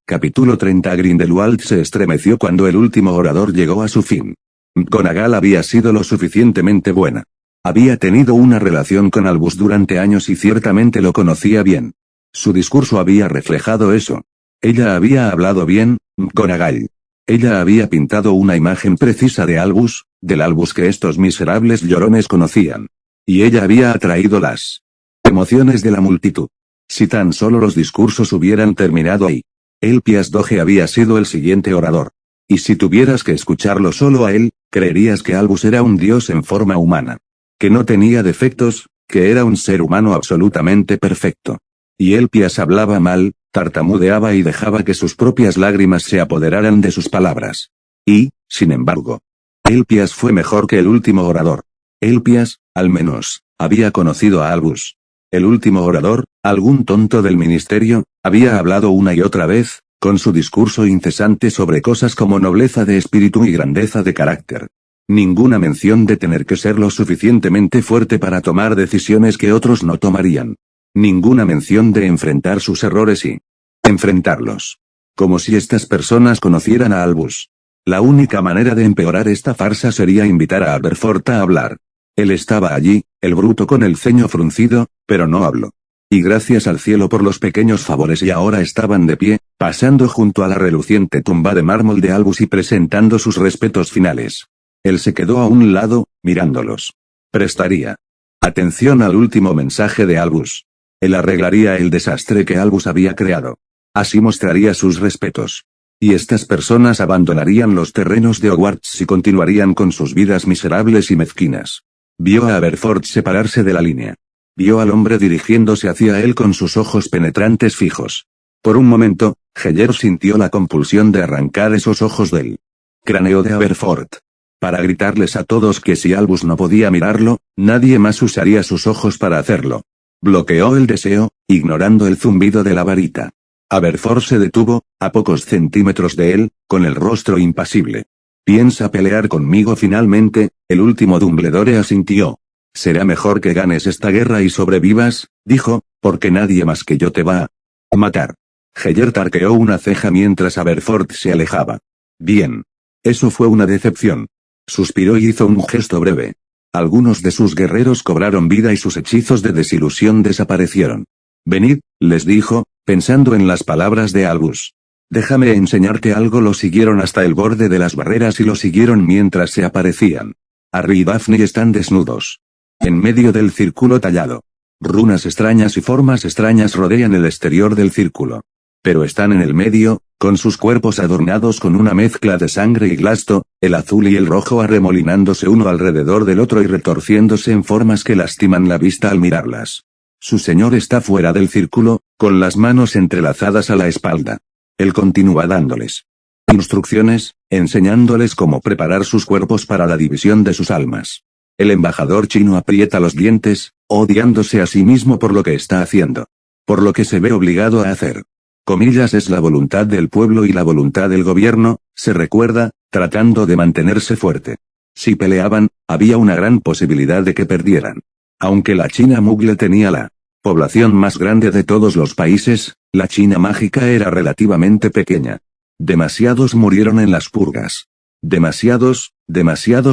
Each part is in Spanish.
Capítulo 30. Grindelwald se estremeció cuando el último orador llegó a su fin. McGonagall había sido lo suficientemente buena. Había tenido una relación con Albus durante años y ciertamente lo conocía bien. Su discurso había reflejado eso. Ella había hablado bien, McGonagall. Ella había pintado una imagen precisa de Albus, del Albus que estos miserables llorones conocían. Y ella había atraído las emociones de la multitud. Si tan solo los discursos hubieran terminado ahí. Elpias Doge había sido el siguiente orador. Y si tuvieras que escucharlo solo a él, creerías que Albus era un dios en forma humana. Que no tenía defectos, que era un ser humano absolutamente perfecto. Y Elpias hablaba mal, tartamudeaba y dejaba que sus propias lágrimas se apoderaran de sus palabras. Y, sin embargo, Elpias fue mejor que el último orador. Elpias, al menos, había conocido a Albus. El último orador, algún tonto del ministerio, había hablado una y otra vez, con su discurso incesante sobre cosas como nobleza de espíritu y grandeza de carácter. Ninguna mención de tener que ser lo suficientemente fuerte para tomar decisiones que otros no tomarían. Ninguna mención de enfrentar sus errores y enfrentarlos. Como si estas personas conocieran a Albus. La única manera de empeorar esta farsa sería invitar a Aberforth a hablar. Él estaba allí, el bruto con el ceño fruncido, pero no habló. Y gracias al cielo por los pequeños favores y ahora estaban de pie, pasando junto a la reluciente tumba de mármol de Albus y presentando sus respetos finales. Él se quedó a un lado, mirándolos. Prestaría atención al último mensaje de Albus. Él arreglaría el desastre que Albus había creado. Así mostraría sus respetos. Y estas personas abandonarían los terrenos de Hogwarts y continuarían con sus vidas miserables y mezquinas. Vio a Aberforth separarse de la línea. Vio al hombre dirigiéndose hacia él con sus ojos penetrantes fijos. Por un momento, Heller sintió la compulsión de arrancar esos ojos del cráneo de Aberforth. Para gritarles a todos que si Albus no podía mirarlo, nadie más usaría sus ojos para hacerlo. Bloqueó el deseo, ignorando el zumbido de la varita. Aberforth se detuvo, a pocos centímetros de él, con el rostro impasible. ¿Piensa pelear conmigo finalmente? El último Dumbledore asintió. Será mejor que ganes esta guerra y sobrevivas, dijo, porque nadie más que yo te va a matar. Heller arqueó una ceja mientras Aberforth se alejaba. Bien. Eso fue una decepción. Suspiró y hizo un gesto breve. Algunos de sus guerreros cobraron vida y sus hechizos de desilusión desaparecieron. Venid, les dijo, pensando en las palabras de Albus. Déjame enseñarte algo. Lo siguieron hasta el borde de las barreras y lo siguieron mientras se aparecían. Harry y Daphne están desnudos. En medio del círculo tallado. Runas extrañas y formas extrañas rodean el exterior del círculo. Pero están en el medio, con sus cuerpos adornados con una mezcla de sangre y glasto, el azul y el rojo arremolinándose uno alrededor del otro y retorciéndose en formas que lastiman la vista al mirarlas. Su señor está fuera del círculo, con las manos entrelazadas a la espalda. Él continúa dándoles instrucciones, enseñándoles cómo preparar sus cuerpos para la división de sus almas. El embajador chino aprieta los dientes, odiándose a sí mismo por lo que está haciendo. Por lo que se ve obligado a hacer. Comillas es la voluntad del pueblo y la voluntad del gobierno, se recuerda, tratando de mantenerse fuerte. Si peleaban, había una gran posibilidad de que perdieran. Aunque la China Muggle tenía la población más grande de todos los países, la China mágica era relativamente pequeña. Demasiados murieron en las purgas. Demasiados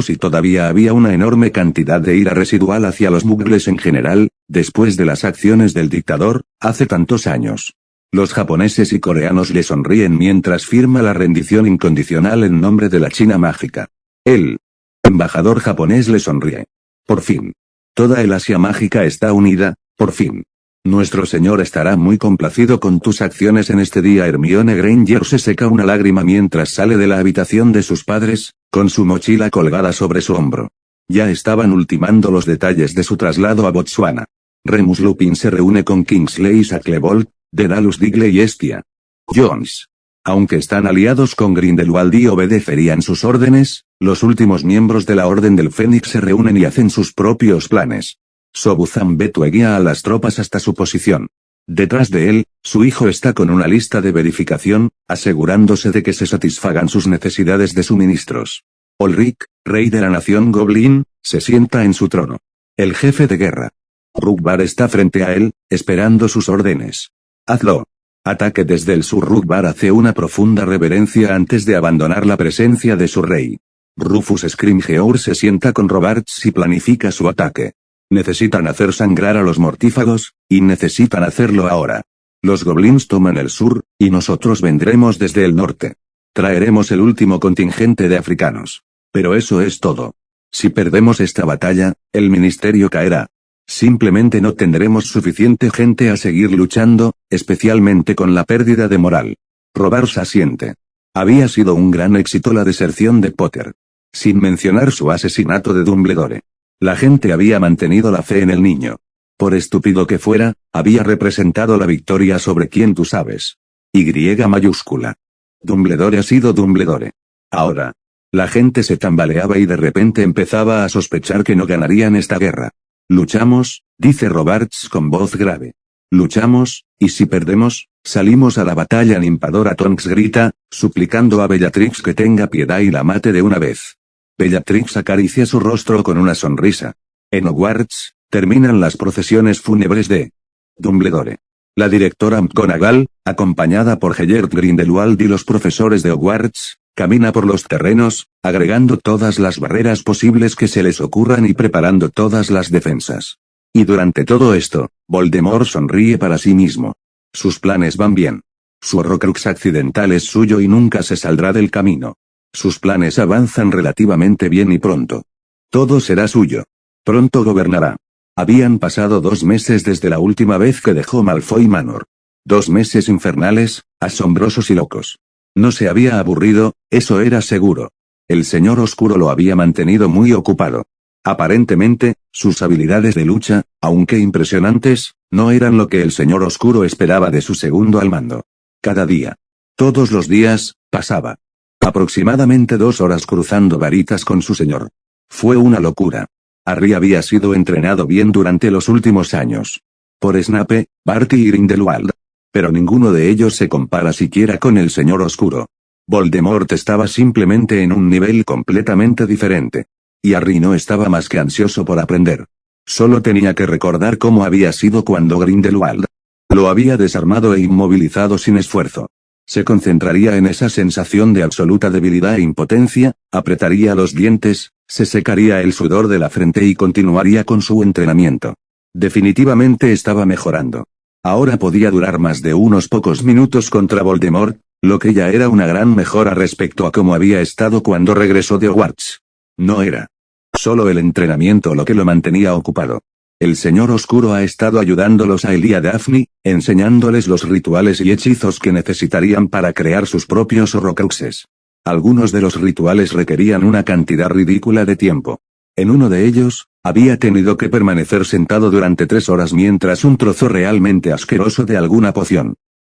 y todavía había una enorme cantidad de ira residual hacia los Muggles en general, después de las acciones del dictador, hace tantos años. Los japoneses y coreanos le sonríen mientras firma la rendición incondicional en nombre de la China mágica. El embajador japonés le sonríe. Por fin. Toda el Asia mágica está unida, por fin. Nuestro señor estará muy complacido con tus acciones en este día. Hermione Granger se seca una lágrima mientras sale de la habitación de sus padres, con su mochila colgada sobre su hombro. Ya estaban ultimando los detalles de su traslado a Botswana. Remus Lupin se reúne con Kingsley Shacklebolt, Dedalus Digley y Estia Jones. Aunque están aliados con Grindelwald y obedecerían sus órdenes, los últimos miembros de la Orden del Fénix se reúnen y hacen sus propios planes. Sobuzan Betue guía a las tropas hasta su posición. Detrás de él, su hijo está con una lista de verificación, asegurándose de que se satisfagan sus necesidades de suministros. Ulrich, rey de la nación Goblin, se sienta en su trono. El jefe de guerra. Rugbar está frente a él, esperando sus órdenes. Hazlo. Ataque desde el sur. Rugbar hace una profunda reverencia antes de abandonar la presencia de su rey. Rufus Scrimgeour se sienta con Robarts y planifica su ataque. Necesitan hacer sangrar a los mortífagos, y necesitan hacerlo ahora. Los goblins toman el sur, y nosotros vendremos desde el norte. Traeremos el último contingente de africanos. Pero eso es todo. Si perdemos esta batalla, el ministerio caerá. Simplemente no tendremos suficiente gente a seguir luchando, especialmente con la pérdida de moral. Robarts asiente. Había sido un gran éxito la deserción de Potter. Sin mencionar su asesinato de Dumbledore. La gente había mantenido la fe en el niño. Por estúpido que fuera, había representado la victoria sobre quien tú sabes. Y mayúscula. Dumbledore ha sido Dumbledore. Ahora. La gente se tambaleaba y de repente empezaba a sospechar que no ganarían esta guerra. Luchamos, dice Robarts con voz grave. Luchamos, y si perdemos, salimos a la batalla. Nimpadora Tonks grita, suplicando a Bellatrix que tenga piedad y la mate de una vez. Bellatrix acaricia su rostro con una sonrisa. En Hogwarts, terminan las procesiones fúnebres de Dumbledore. La directora McGonagall, acompañada por Gellert Grindelwald y los profesores de Hogwarts, camina por los terrenos, agregando todas las barreras posibles que se les ocurran y preparando todas las defensas. Y durante todo esto, Voldemort sonríe para sí mismo. Sus planes van bien. Su Horrocrux accidental es suyo y nunca se saldrá del camino. Sus planes avanzan relativamente bien y pronto. Todo será suyo. Pronto gobernará. Habían pasado 2 meses desde la última vez que dejó Malfoy Manor. 2 meses infernales, asombrosos y locos. No se había aburrido, eso era seguro. El Señor Oscuro lo había mantenido muy ocupado. Aparentemente, sus habilidades de lucha, aunque impresionantes, no eran lo que el Señor Oscuro esperaba de su segundo al mando. Cada día. Todos los días, pasaba. Aproximadamente 2 horas cruzando varitas con su señor. Fue una locura. Harry había sido entrenado bien durante los últimos años. Por Snape, Barty y Grindelwald. Pero ninguno de ellos se compara siquiera con el Señor Oscuro. Voldemort estaba simplemente en un nivel completamente diferente. Y Harry no estaba más que ansioso por aprender. Solo tenía que recordar cómo había sido cuando Grindelwald lo había desarmado e inmovilizado sin esfuerzo. Se concentraría en esa sensación de absoluta debilidad e impotencia, apretaría los dientes, se secaría el sudor de la frente y continuaría con su entrenamiento. Definitivamente estaba mejorando. Ahora podía durar más de unos pocos minutos contra Voldemort, lo que ya era una gran mejora respecto a cómo había estado cuando regresó de Hogwarts. No era solo el entrenamiento lo que lo mantenía ocupado. El Señor Oscuro ha estado ayudándolos a él y a Daphne, enseñándoles los rituales y hechizos que necesitarían para crear sus propios Horrocruxes. Algunos de los rituales requerían una cantidad ridícula de tiempo. En uno de ellos, había tenido que permanecer sentado durante 3 horas mientras un trozo realmente asqueroso de alguna poción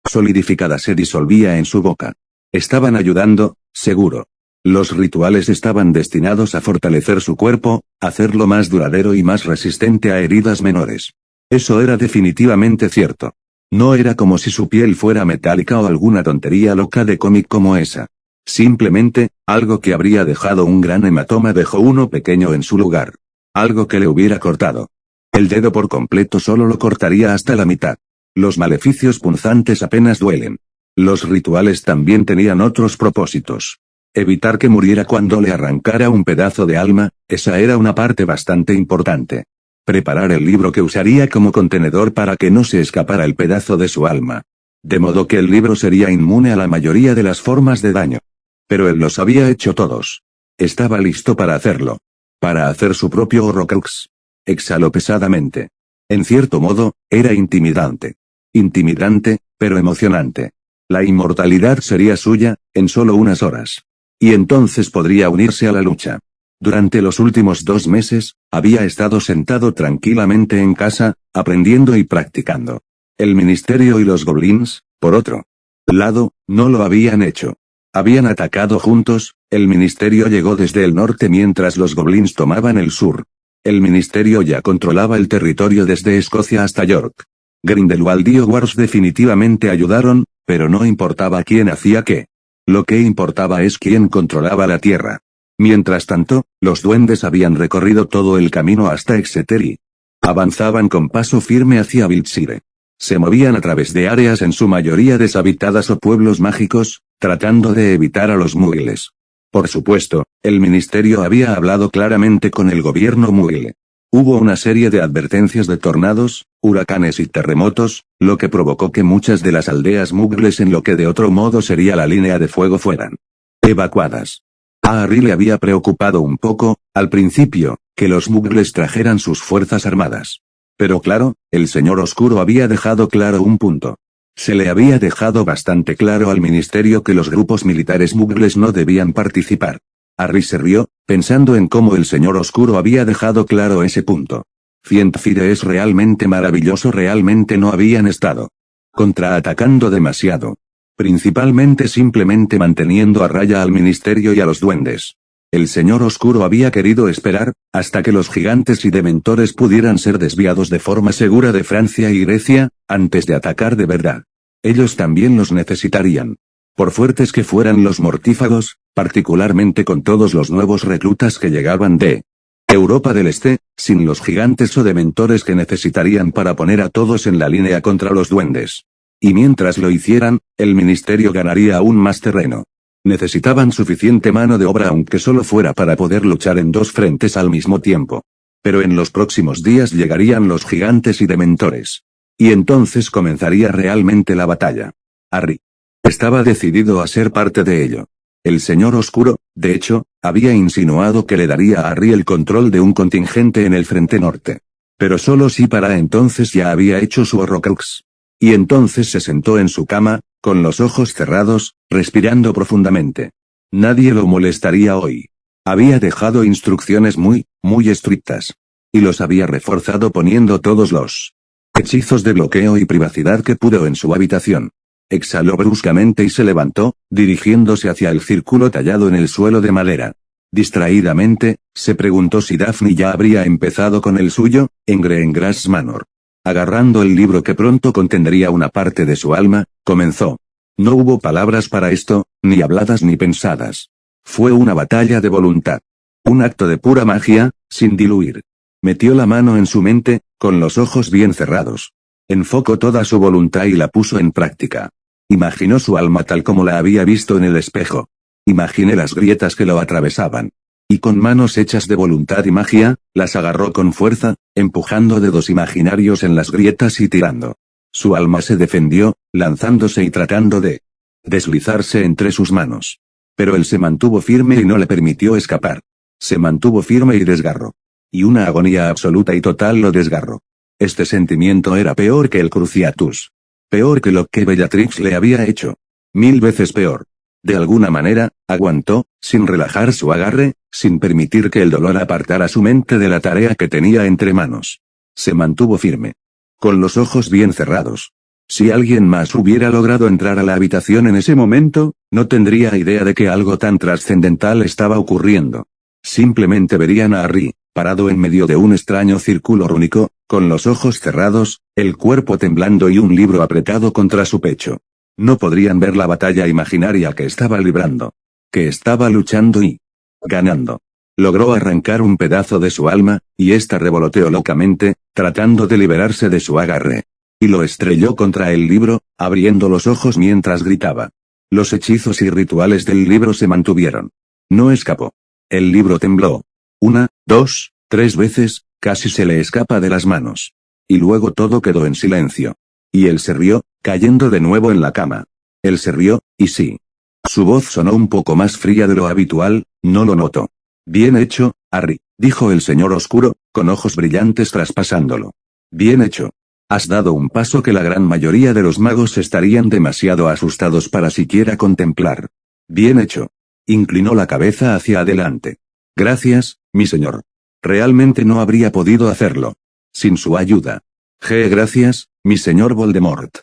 solidificada se disolvía en su boca. Estaban ayudando, seguro. Los rituales estaban destinados a fortalecer su cuerpo, hacerlo más duradero y más resistente a heridas menores. Eso era definitivamente cierto. No era como si su piel fuera metálica o alguna tontería loca de cómic como esa. Simplemente, algo que habría dejado un gran hematoma dejó uno pequeño en su lugar. Algo que le hubiera cortado. El dedo por completo solo lo cortaría hasta la mitad. Los maleficios punzantes apenas duelen. Los rituales también tenían otros propósitos. Evitar que muriera cuando le arrancara un pedazo de alma, esa era una parte bastante importante. Preparar el libro que usaría como contenedor para que no se escapara el pedazo de su alma. De modo que el libro sería inmune a la mayoría de las formas de daño. Pero él los había hecho todos. Estaba listo para hacerlo. Para hacer su propio Horrocrux. Exhaló pesadamente. En cierto modo, era intimidante. Intimidante, pero emocionante. La inmortalidad sería suya, en solo unas horas. Y entonces podría unirse a la lucha. Durante los últimos 2 meses, había estado sentado tranquilamente en casa, aprendiendo y practicando. El ministerio y los goblins, por otro lado, no lo habían hecho. Habían atacado juntos, el ministerio llegó desde el norte mientras los goblins tomaban el sur. El ministerio ya controlaba el territorio desde Escocia hasta York. Grindelwald y Hogwarts definitivamente ayudaron, pero no importaba quién hacía qué. Lo que importaba es quién controlaba la tierra. Mientras tanto, los duendes habían recorrido todo el camino hasta Exeter y avanzaban con paso firme hacia Viltshire. Se movían a través de áreas en su mayoría deshabitadas o pueblos mágicos, tratando de evitar a los muggles. Por supuesto, el ministerio había hablado claramente con el gobierno muggle. Hubo una serie de advertencias de tornados, huracanes y terremotos, lo que provocó que muchas de las aldeas muggles en lo que de otro modo sería la línea de fuego fueran evacuadas. A Harry le había preocupado un poco, al principio, que los muggles trajeran sus fuerzas armadas. Pero claro, el señor Oscuro había dejado claro un punto. Se le había dejado bastante claro al ministerio que los grupos militares muggles no debían participar. Harry se rió, pensando en cómo el señor Oscuro había dejado claro ese punto. Fiendfire es realmente maravilloso, realmente no habían estado contraatacando demasiado. Principalmente simplemente manteniendo a raya al ministerio y a los duendes. El señor Oscuro había querido esperar, hasta que los gigantes y dementores pudieran ser desviados de forma segura de Francia y Grecia, antes de atacar de verdad. Ellos también los necesitarían. Por fuertes que fueran los mortífagos, particularmente con todos los nuevos reclutas que llegaban de Europa del Este, sin los gigantes o dementores que necesitarían para poner a todos en la línea contra los duendes. Y mientras lo hicieran, el ministerio ganaría aún más terreno. Necesitaban suficiente mano de obra aunque solo fuera para poder luchar en dos frentes al mismo tiempo. Pero en los próximos días llegarían los gigantes y dementores. Y entonces comenzaría realmente la batalla. Harry estaba decidido a ser parte de ello. El señor Oscuro, de hecho, había insinuado que le daría a Harry el control de un contingente en el frente norte. Pero solo si para entonces ya había hecho su Horrocrux. Y entonces se sentó en su cama, con los ojos cerrados, respirando profundamente. Nadie lo molestaría hoy. Había dejado instrucciones muy estrictas. Y los había reforzado poniendo todos los hechizos de bloqueo y privacidad que pudo en su habitación. Exhaló bruscamente y se levantó, dirigiéndose hacia el círculo tallado en el suelo de madera. Distraídamente, se preguntó si Daphne ya habría empezado con el suyo, en Greengrass Manor. Agarrando el libro que pronto contendría una parte de su alma, comenzó. No hubo palabras para esto, ni habladas ni pensadas. Fue una batalla de voluntad. Un acto de pura magia, sin diluir. Metió la mano en su mente, con los ojos bien cerrados. Enfocó toda su voluntad y la puso en práctica. Imaginó su alma tal como la había visto en el espejo. Imaginé las grietas que lo atravesaban. Y con manos hechas de voluntad y magia, las agarró con fuerza, empujando dedos imaginarios en las grietas y tirando. Su alma se defendió, lanzándose y tratando de deslizarse entre sus manos. Pero él se mantuvo firme y no le permitió escapar. Se mantuvo firme y desgarró. Y una agonía absoluta y total lo desgarró. Este sentimiento era peor que el Cruciatus. Peor que lo que Bellatrix le había hecho. 1000 veces peor. De alguna manera, aguantó, sin relajar su agarre, sin permitir que el dolor apartara su mente de la tarea que tenía entre manos. Se mantuvo firme. Con los ojos bien cerrados. Si alguien más hubiera logrado entrar a la habitación en ese momento, no tendría idea de que algo tan trascendental estaba ocurriendo. Simplemente verían a Harry, parado en medio de un extraño círculo rúnico, con los ojos cerrados, el cuerpo temblando y un libro apretado contra su pecho. No podrían ver la batalla imaginaria que estaba librando. Que estaba luchando y ganando. Logró arrancar un pedazo de su alma, y ésta revoloteó locamente, tratando de liberarse de su agarre. Y lo estrelló contra el libro, abriendo los ojos mientras gritaba. Los hechizos y rituales del libro se mantuvieron. No escapó. El libro tembló. 1, 2, 3 veces, casi se le escapa de las manos. Y luego todo quedó en silencio. Y él se rió, cayendo de nuevo en la cama. Él se rió, y sí. Su voz sonó un poco más fría de lo habitual, no lo notó. Bien hecho, Harry, dijo el señor Oscuro, con ojos brillantes traspasándolo. Bien hecho. Has dado un paso que la gran mayoría de los magos estarían demasiado asustados para siquiera contemplar. Bien hecho. Inclinó la cabeza hacia adelante. Gracias, mi señor. Realmente no habría podido hacerlo. Sin su ayuda. Gracias, mi señor Voldemort.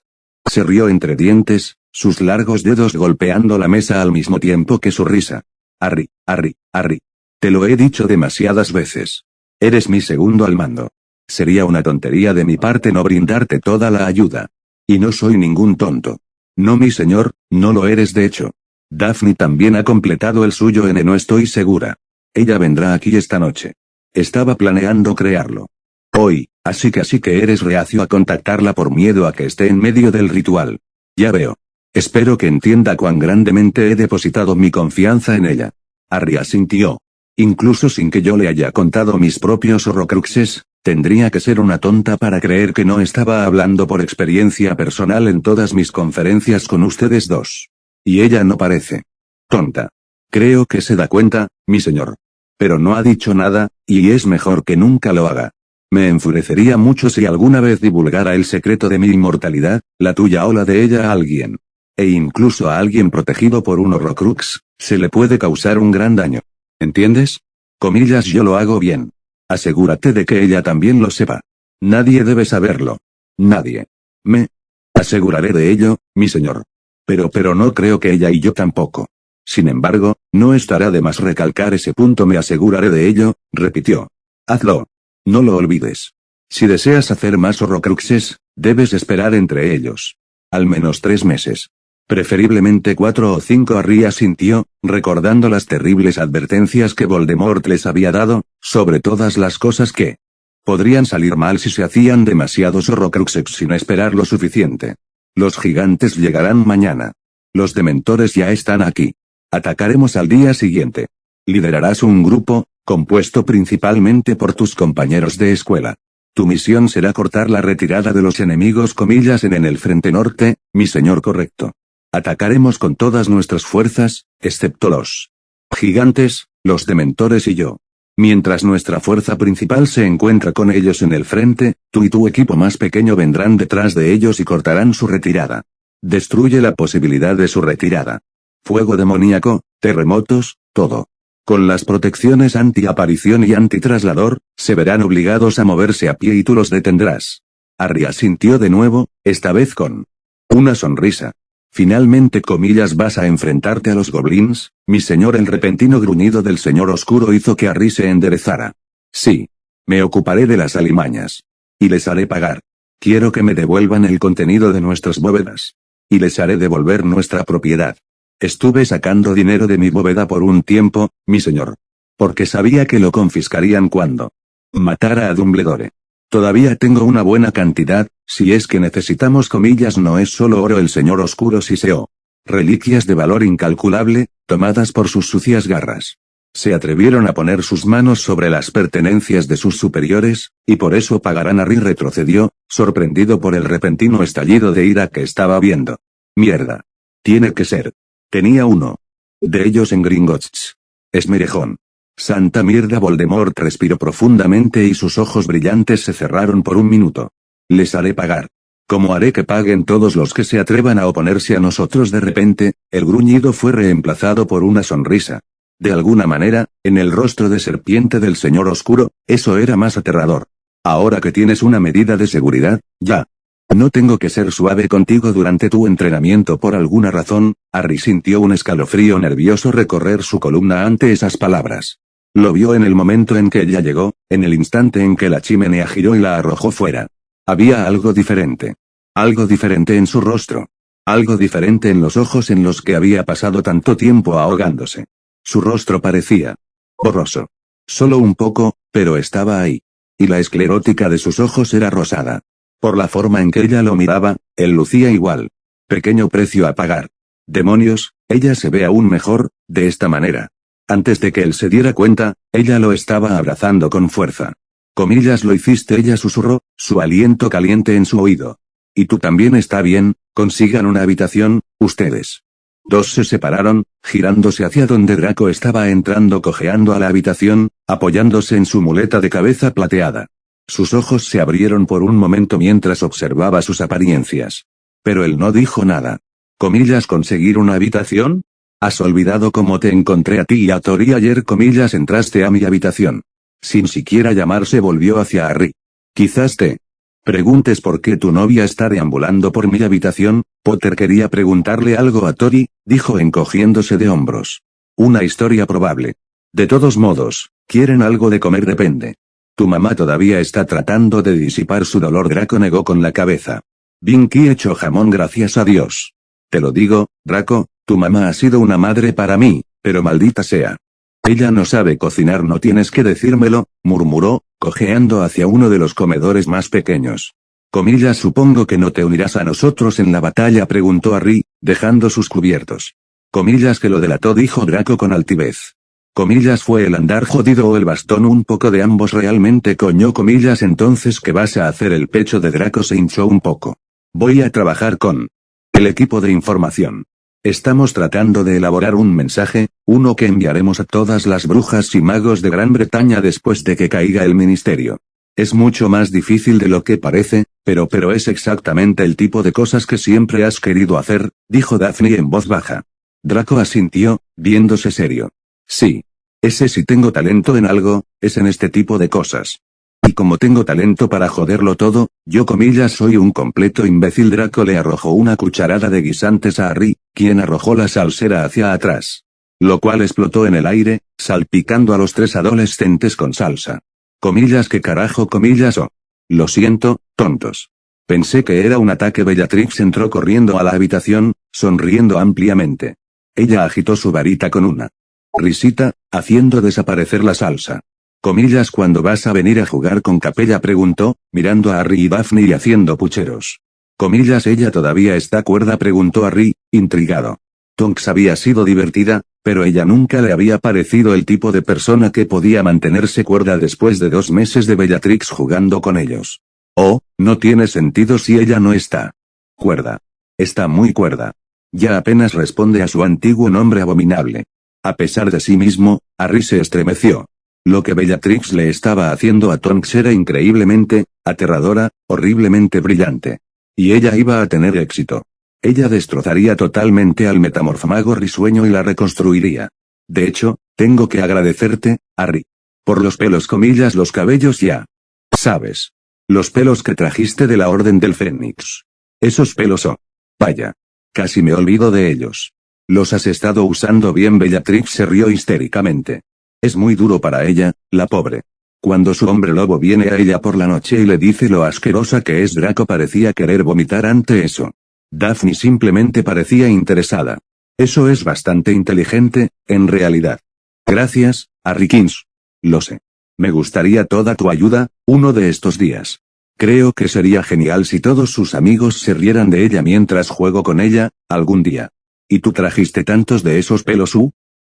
Se rió entre dientes, sus largos dedos golpeando la mesa al mismo tiempo que su risa. Harry, Harry, Harry. Te lo he dicho demasiadas veces. Eres mi segundo al mando. Sería una tontería de mi parte no brindarte toda la ayuda. Y no soy ningún tonto. No, mi señor, no lo eres de hecho. Daphne también ha completado el suyo no estoy segura. Ella vendrá aquí esta noche. Estaba planeando crearlo. Hoy, así que eres reacio a contactarla por miedo a que esté en medio del ritual. Ya veo. Espero que entienda cuán grandemente he depositado mi confianza en ella. Harry asintió. Incluso sin que yo le haya contado mis propios horrocruxes, tendría que ser una tonta para creer que no estaba hablando por experiencia personal en todas mis conferencias con ustedes dos. Y ella no parece tonta. Creo que se da cuenta, mi señor. Pero no ha dicho nada, y es mejor que nunca lo haga. Me enfurecería mucho si alguna vez divulgara el secreto de mi inmortalidad, la tuya o la de ella a alguien. E incluso a alguien protegido por un horrocrux, se le puede causar un gran daño. ¿Entiendes? Comillas, yo lo hago bien. Asegúrate de que ella también lo sepa. Nadie debe saberlo. Nadie. Me aseguraré de ello, mi señor. Pero no creo que ella y yo tampoco. Sin embargo, no estará de más recalcar ese punto, me aseguraré de ello, repitió. Hazlo. No lo olvides. Si deseas hacer más horrocruxes, debes esperar entre ellos. Al menos 3 meses. Preferiblemente 4 o 5. Harry asintió, recordando las terribles advertencias que Voldemort les había dado, sobre todas las cosas que podrían salir mal si se hacían demasiados horrocruxes sin esperar lo suficiente. Los gigantes llegarán mañana. Los dementores ya están aquí. Atacaremos al día siguiente. Liderarás un grupo, compuesto principalmente por tus compañeros de escuela. Tu misión será cortar la retirada de los enemigos comillas en el frente norte, mi señor correcto. Atacaremos con todas nuestras fuerzas, excepto los gigantes, los dementores y yo. Mientras nuestra fuerza principal se encuentra con ellos en el frente, tú y tu equipo más pequeño vendrán detrás de ellos y cortarán su retirada. Destruye la posibilidad de su retirada. Fuego demoníaco, terremotos, todo. Con las protecciones anti-aparición y anti-traslador, se verán obligados a moverse a pie y tú los detendrás. Harry asintió de nuevo, esta vez con una sonrisa. Finalmente comillas vas a enfrentarte a los goblins, mi señor. El repentino gruñido del señor oscuro hizo que Harry se enderezara. Sí. Me ocuparé de las alimañas. Y les haré pagar. Quiero que me devuelvan el contenido de nuestras bóvedas. Y les haré devolver nuestra propiedad. Estuve sacando dinero de mi bóveda por un tiempo, mi señor. Porque sabía que lo confiscarían cuando matara a Dumbledore. Todavía tengo una buena cantidad, si es que necesitamos comillas. No es solo oro, el señor oscuro siseó. Reliquias de valor incalculable, tomadas por sus sucias garras. Se atrevieron a poner sus manos sobre las pertenencias de sus superiores, y por eso pagarán. Harry retrocedió, sorprendido por el repentino estallido de ira que estaba viendo. Mierda. Tiene que ser. Tenía uno de ellos en Gringotts. Esmerejón. Santa mierda. Voldemort respiró profundamente y sus ojos brillantes se cerraron por un minuto. Les haré pagar. ¿Cómo haré que paguen todos los que se atrevan a oponerse a nosotros? De repente, el gruñido fue reemplazado por una sonrisa. De alguna manera, en el rostro de serpiente del señor oscuro, eso era más aterrador. Ahora que tienes una medida de seguridad, ya. No tengo que ser suave contigo durante tu entrenamiento por alguna razón. Harry sintió un escalofrío nervioso recorrer su columna ante esas palabras. Lo vio en el momento en que ella llegó, en el instante en que la chimenea giró y la arrojó fuera. Había algo diferente. Algo diferente en su rostro. Algo diferente en los ojos en los que había pasado tanto tiempo ahogándose. Su rostro parecía borroso. Solo un poco, pero estaba ahí. Y la esclerótica de sus ojos era rosada. Por la forma en que ella lo miraba, él lucía igual. Pequeño precio a pagar. Demonios, ella se ve aún mejor, de esta manera. Antes de que él se diera cuenta, ella lo estaba abrazando con fuerza. Comillas, lo hiciste, ella susurró, su aliento caliente en su oído. Y tú también. Está bien, consigan una habitación, ustedes. Dos se separaron, girándose hacia donde Draco estaba entrando cojeando a la habitación, apoyándose en su muleta de cabeza plateada. Sus ojos se abrieron por un momento mientras observaba sus apariencias. Pero él no dijo nada. Comillas, ¿conseguir una habitación? ¿Has olvidado cómo te encontré a ti y a Tori ayer? Comillas, entraste a mi habitación. Sin siquiera llamarse volvió hacia Harry. Quizás te preguntes por qué tu novia está deambulando por mi habitación. Potter quería preguntarle algo a Tori, dijo encogiéndose de hombros. Una historia probable. De todos modos, ¿quieren algo de comer? Depende. Tu mamá todavía está tratando de disipar su dolor. Draco negó con la cabeza. Binky echó jamón, gracias a Dios. Te lo digo, Draco, tu mamá ha sido una madre para mí, pero maldita sea. Ella no sabe cocinar, no tienes que decírmelo, murmuró, cojeando hacia uno de los comedores más pequeños. Comillas, supongo que no te unirás a nosotros en la batalla, preguntó Harry, dejando sus cubiertos. Comillas, que lo delató, dijo Draco con altivez. Comillas, fue el andar jodido o el bastón, un poco de ambos realmente, coño. Comillas, entonces ¿qué vas a hacer? El pecho de Draco se hinchó un poco. Voy a trabajar con el equipo de información. Estamos tratando de elaborar un mensaje, uno que enviaremos a todas las brujas y magos de Gran Bretaña después de que caiga el ministerio. Es mucho más difícil de lo que parece, pero es exactamente el tipo de cosas que siempre has querido hacer, dijo Daphne en voz baja. Draco asintió, viéndose serio. Sí. Ese si tengo talento en algo, es en este tipo de cosas. Y como tengo talento para joderlo todo, yo comillas soy un completo imbécil. Draco le arrojó una cucharada de guisantes a Harry, quien arrojó la salsera hacia atrás. Lo cual explotó en el aire, salpicando a los tres adolescentes con salsa. Comillas, ¿qué carajo? Comillas, oh. Lo siento, tontos. Pensé que era un ataque. Bellatrix entró corriendo a la habitación, sonriendo ampliamente. Ella agitó su varita con una risita, haciendo desaparecer la salsa. Comillas, ¿cuándo vas a venir a jugar con Capella? Preguntó, mirando a Harry y Daphne y haciendo pucheros. Comillas, ¿ella todavía está cuerda? Preguntó Harry, intrigado. Tonks había sido divertida, pero ella nunca le había parecido el tipo de persona que podía mantenerse cuerda después de 2 meses de Bellatrix jugando con ellos. Oh, no tiene sentido si ella no está cuerda. Está muy cuerda. Ya apenas responde a su antiguo nombre abominable. A pesar de sí mismo, Harry se estremeció. Lo que Bellatrix le estaba haciendo a Tonks era increíblemente aterradora, horriblemente brillante. Y ella iba a tener éxito. Ella destrozaría totalmente al metamorfomago risueño y la reconstruiría. De hecho, tengo que agradecerte, Harry. Por los pelos, comillas, los cabellos ya. ¿Sabes? Los pelos que trajiste de la Orden del Fénix. Esos pelos, oh. Vaya. Casi me olvido de ellos. ¿Los has estado usando bien? Bellatrix se rió histéricamente. Es muy duro para ella, la pobre. Cuando su hombre lobo viene a ella por la noche y le dice lo asquerosa que es, Draco parecía querer vomitar ante eso. Daphne simplemente parecía interesada. Eso es bastante inteligente, en realidad. Gracias, Harry Kins. Lo sé. Me gustaría toda tu ayuda, uno de estos días. Creo que sería genial si todos sus amigos se rieran de ella mientras juego con ella, algún día. ¿Y tú trajiste tantos de esos pelos?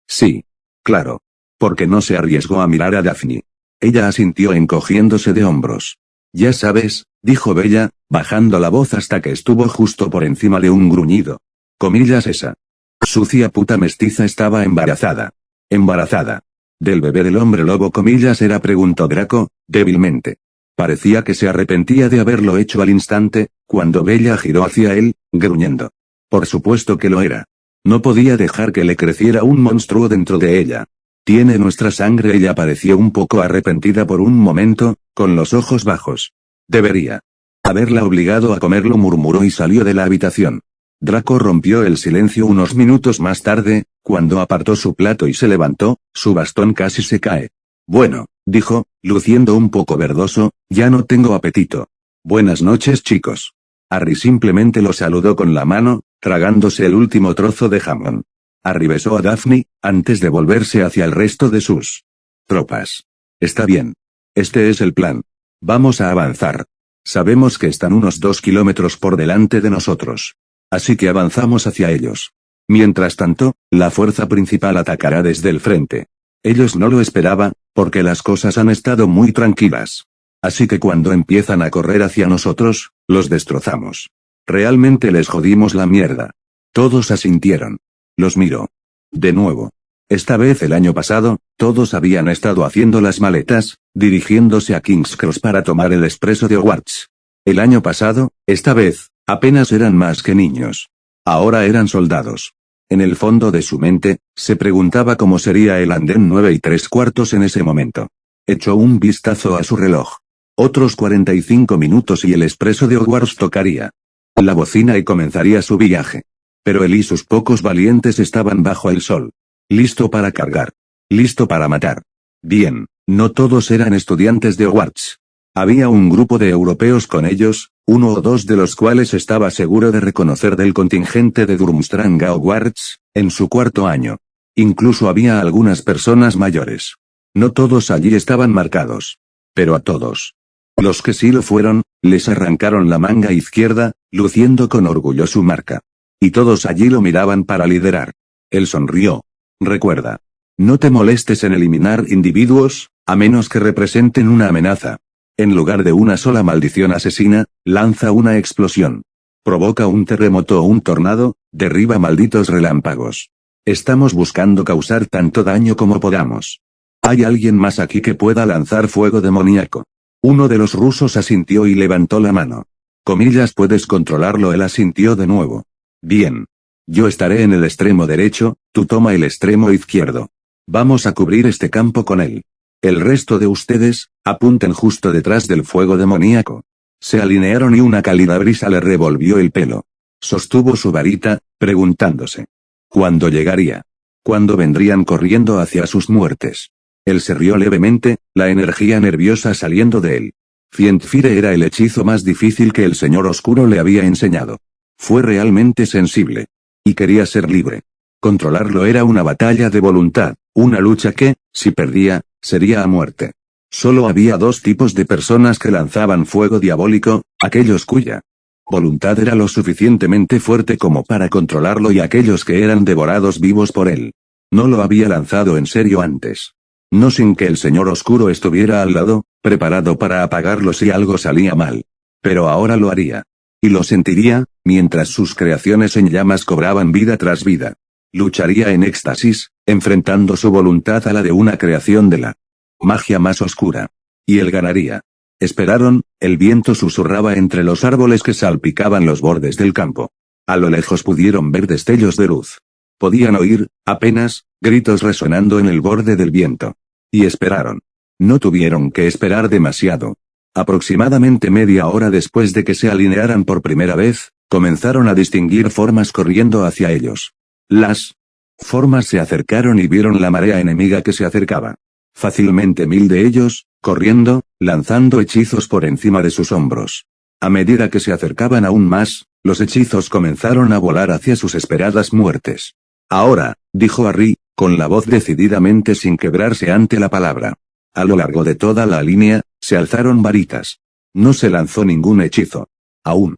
Sí. Claro. Porque no se arriesgó a mirar a Daphne. Ella asintió encogiéndose de hombros. Ya sabes, dijo Bella, bajando la voz hasta que estuvo justo por encima de un gruñido. Comillas, esa sucia puta mestiza estaba embarazada. Embarazada. ¿Del bebé del hombre lobo? Comillas, era, preguntó Draco, débilmente. Parecía que se arrepentía de haberlo hecho al instante, cuando Bella giró hacia él, gruñendo. Por supuesto que lo era. No podía dejar que le creciera un monstruo dentro de ella. Tiene nuestra sangre. Ella pareció un poco arrepentida por un momento, con los ojos bajos. Debería haberla obligado a comerlo, murmuró y salió de la habitación. Draco rompió el silencio unos minutos más tarde, cuando apartó su plato y se levantó, su bastón casi se cae. Bueno, dijo, luciendo un poco verdoso, ya no tengo apetito. Buenas noches, chicos. Harry simplemente lo saludó con la mano, tragándose el último trozo de jamón. Harry besó a Daphne, antes de volverse hacia el resto de sus tropas. Está bien. Este es el plan. Vamos a avanzar. Sabemos que están unos 2 kilómetros por delante de nosotros. Así que avanzamos hacia ellos. Mientras tanto, la fuerza principal atacará desde el frente. Ellos no lo esperaban, porque las cosas han estado muy tranquilas. Así que cuando empiezan a correr hacia nosotros, los destrozamos. Realmente les jodimos la mierda. Todos asintieron. Los miró. De nuevo. Esta vez el año pasado, todos habían estado haciendo las maletas, dirigiéndose a King's Cross para tomar el expreso de Hogwarts. El año pasado, esta vez, apenas eran más que niños. Ahora eran soldados. En el fondo de su mente, se preguntaba cómo sería el andén 9 3/4 en ese momento. Echó un vistazo a su reloj. Otros 45 minutos y el expreso de Hogwarts tocaría la bocina y comenzaría su viaje. Pero él y sus pocos valientes estaban bajo el sol. Listo para cargar. Listo para matar. Bien, no todos eran estudiantes de Hogwarts. Había un grupo de europeos con ellos, 1 o 2 de los cuales estaba seguro de reconocer del contingente de Durmstrang a Hogwarts, en su 4.º año. Incluso había algunas personas mayores. No todos allí estaban marcados. Pero a todos. Los que sí lo fueron, les arrancaron la manga izquierda, luciendo con orgullo su marca. Y todos allí lo miraban para liderar. Él sonrió. Recuerda. No te molestes en eliminar individuos, a menos que representen una amenaza. En lugar de una sola maldición asesina, lanza una explosión. Provoca un terremoto o un tornado, derriba malditos relámpagos. Estamos buscando causar tanto daño como podamos. ¿Hay alguien más aquí que pueda lanzar fuego demoníaco? Uno de los rusos asintió y levantó la mano. Comillas, ¿puedes controlarlo? Él asintió de nuevo. Bien. Yo estaré en el extremo derecho, tú toma el extremo izquierdo. Vamos a cubrir este campo con él. El resto de ustedes, apunten justo detrás del fuego demoníaco. Se alinearon y una cálida brisa le revolvió el pelo. Sostuvo su varita, preguntándose. ¿Cuándo llegaría? ¿Cuándo vendrían corriendo hacia sus muertes? Él se rió levemente, la energía nerviosa saliendo de él. Fiendfire era el hechizo más difícil que el Señor Oscuro le había enseñado. Fue realmente sensible. Y quería ser libre. Controlarlo era una batalla de voluntad, una lucha que, si perdía, sería a muerte. Solo había dos tipos de personas que lanzaban fuego diabólico, aquellos cuya voluntad era lo suficientemente fuerte como para controlarlo y aquellos que eran devorados vivos por él. No lo había lanzado en serio antes. No sin que el Señor Oscuro estuviera al lado, preparado para apagarlo si algo salía mal. Pero ahora lo haría. Y lo sentiría, mientras sus creaciones en llamas cobraban vida tras vida. Lucharía en éxtasis, enfrentando su voluntad a la de una creación de la magia más oscura. Y él ganaría. Esperaron, el viento susurraba entre los árboles que salpicaban los bordes del campo. A lo lejos pudieron ver destellos de luz. Podían oír, apenas, gritos resonando en el borde del viento. Y esperaron. No tuvieron que esperar demasiado. Aproximadamente media hora después de que se alinearan por primera vez, comenzaron a distinguir formas corriendo hacia ellos. Las formas se acercaron y vieron la marea enemiga que se acercaba. Fácilmente 1000 de ellos, corriendo, lanzando hechizos por encima de sus hombros. A medida que se acercaban aún más, los hechizos comenzaron a volar hacia sus esperadas muertes. Ahora, dijo Harry, con la voz decididamente sin quebrarse ante la palabra. A lo largo de toda la línea, se alzaron varitas. No se lanzó ningún hechizo. Aún.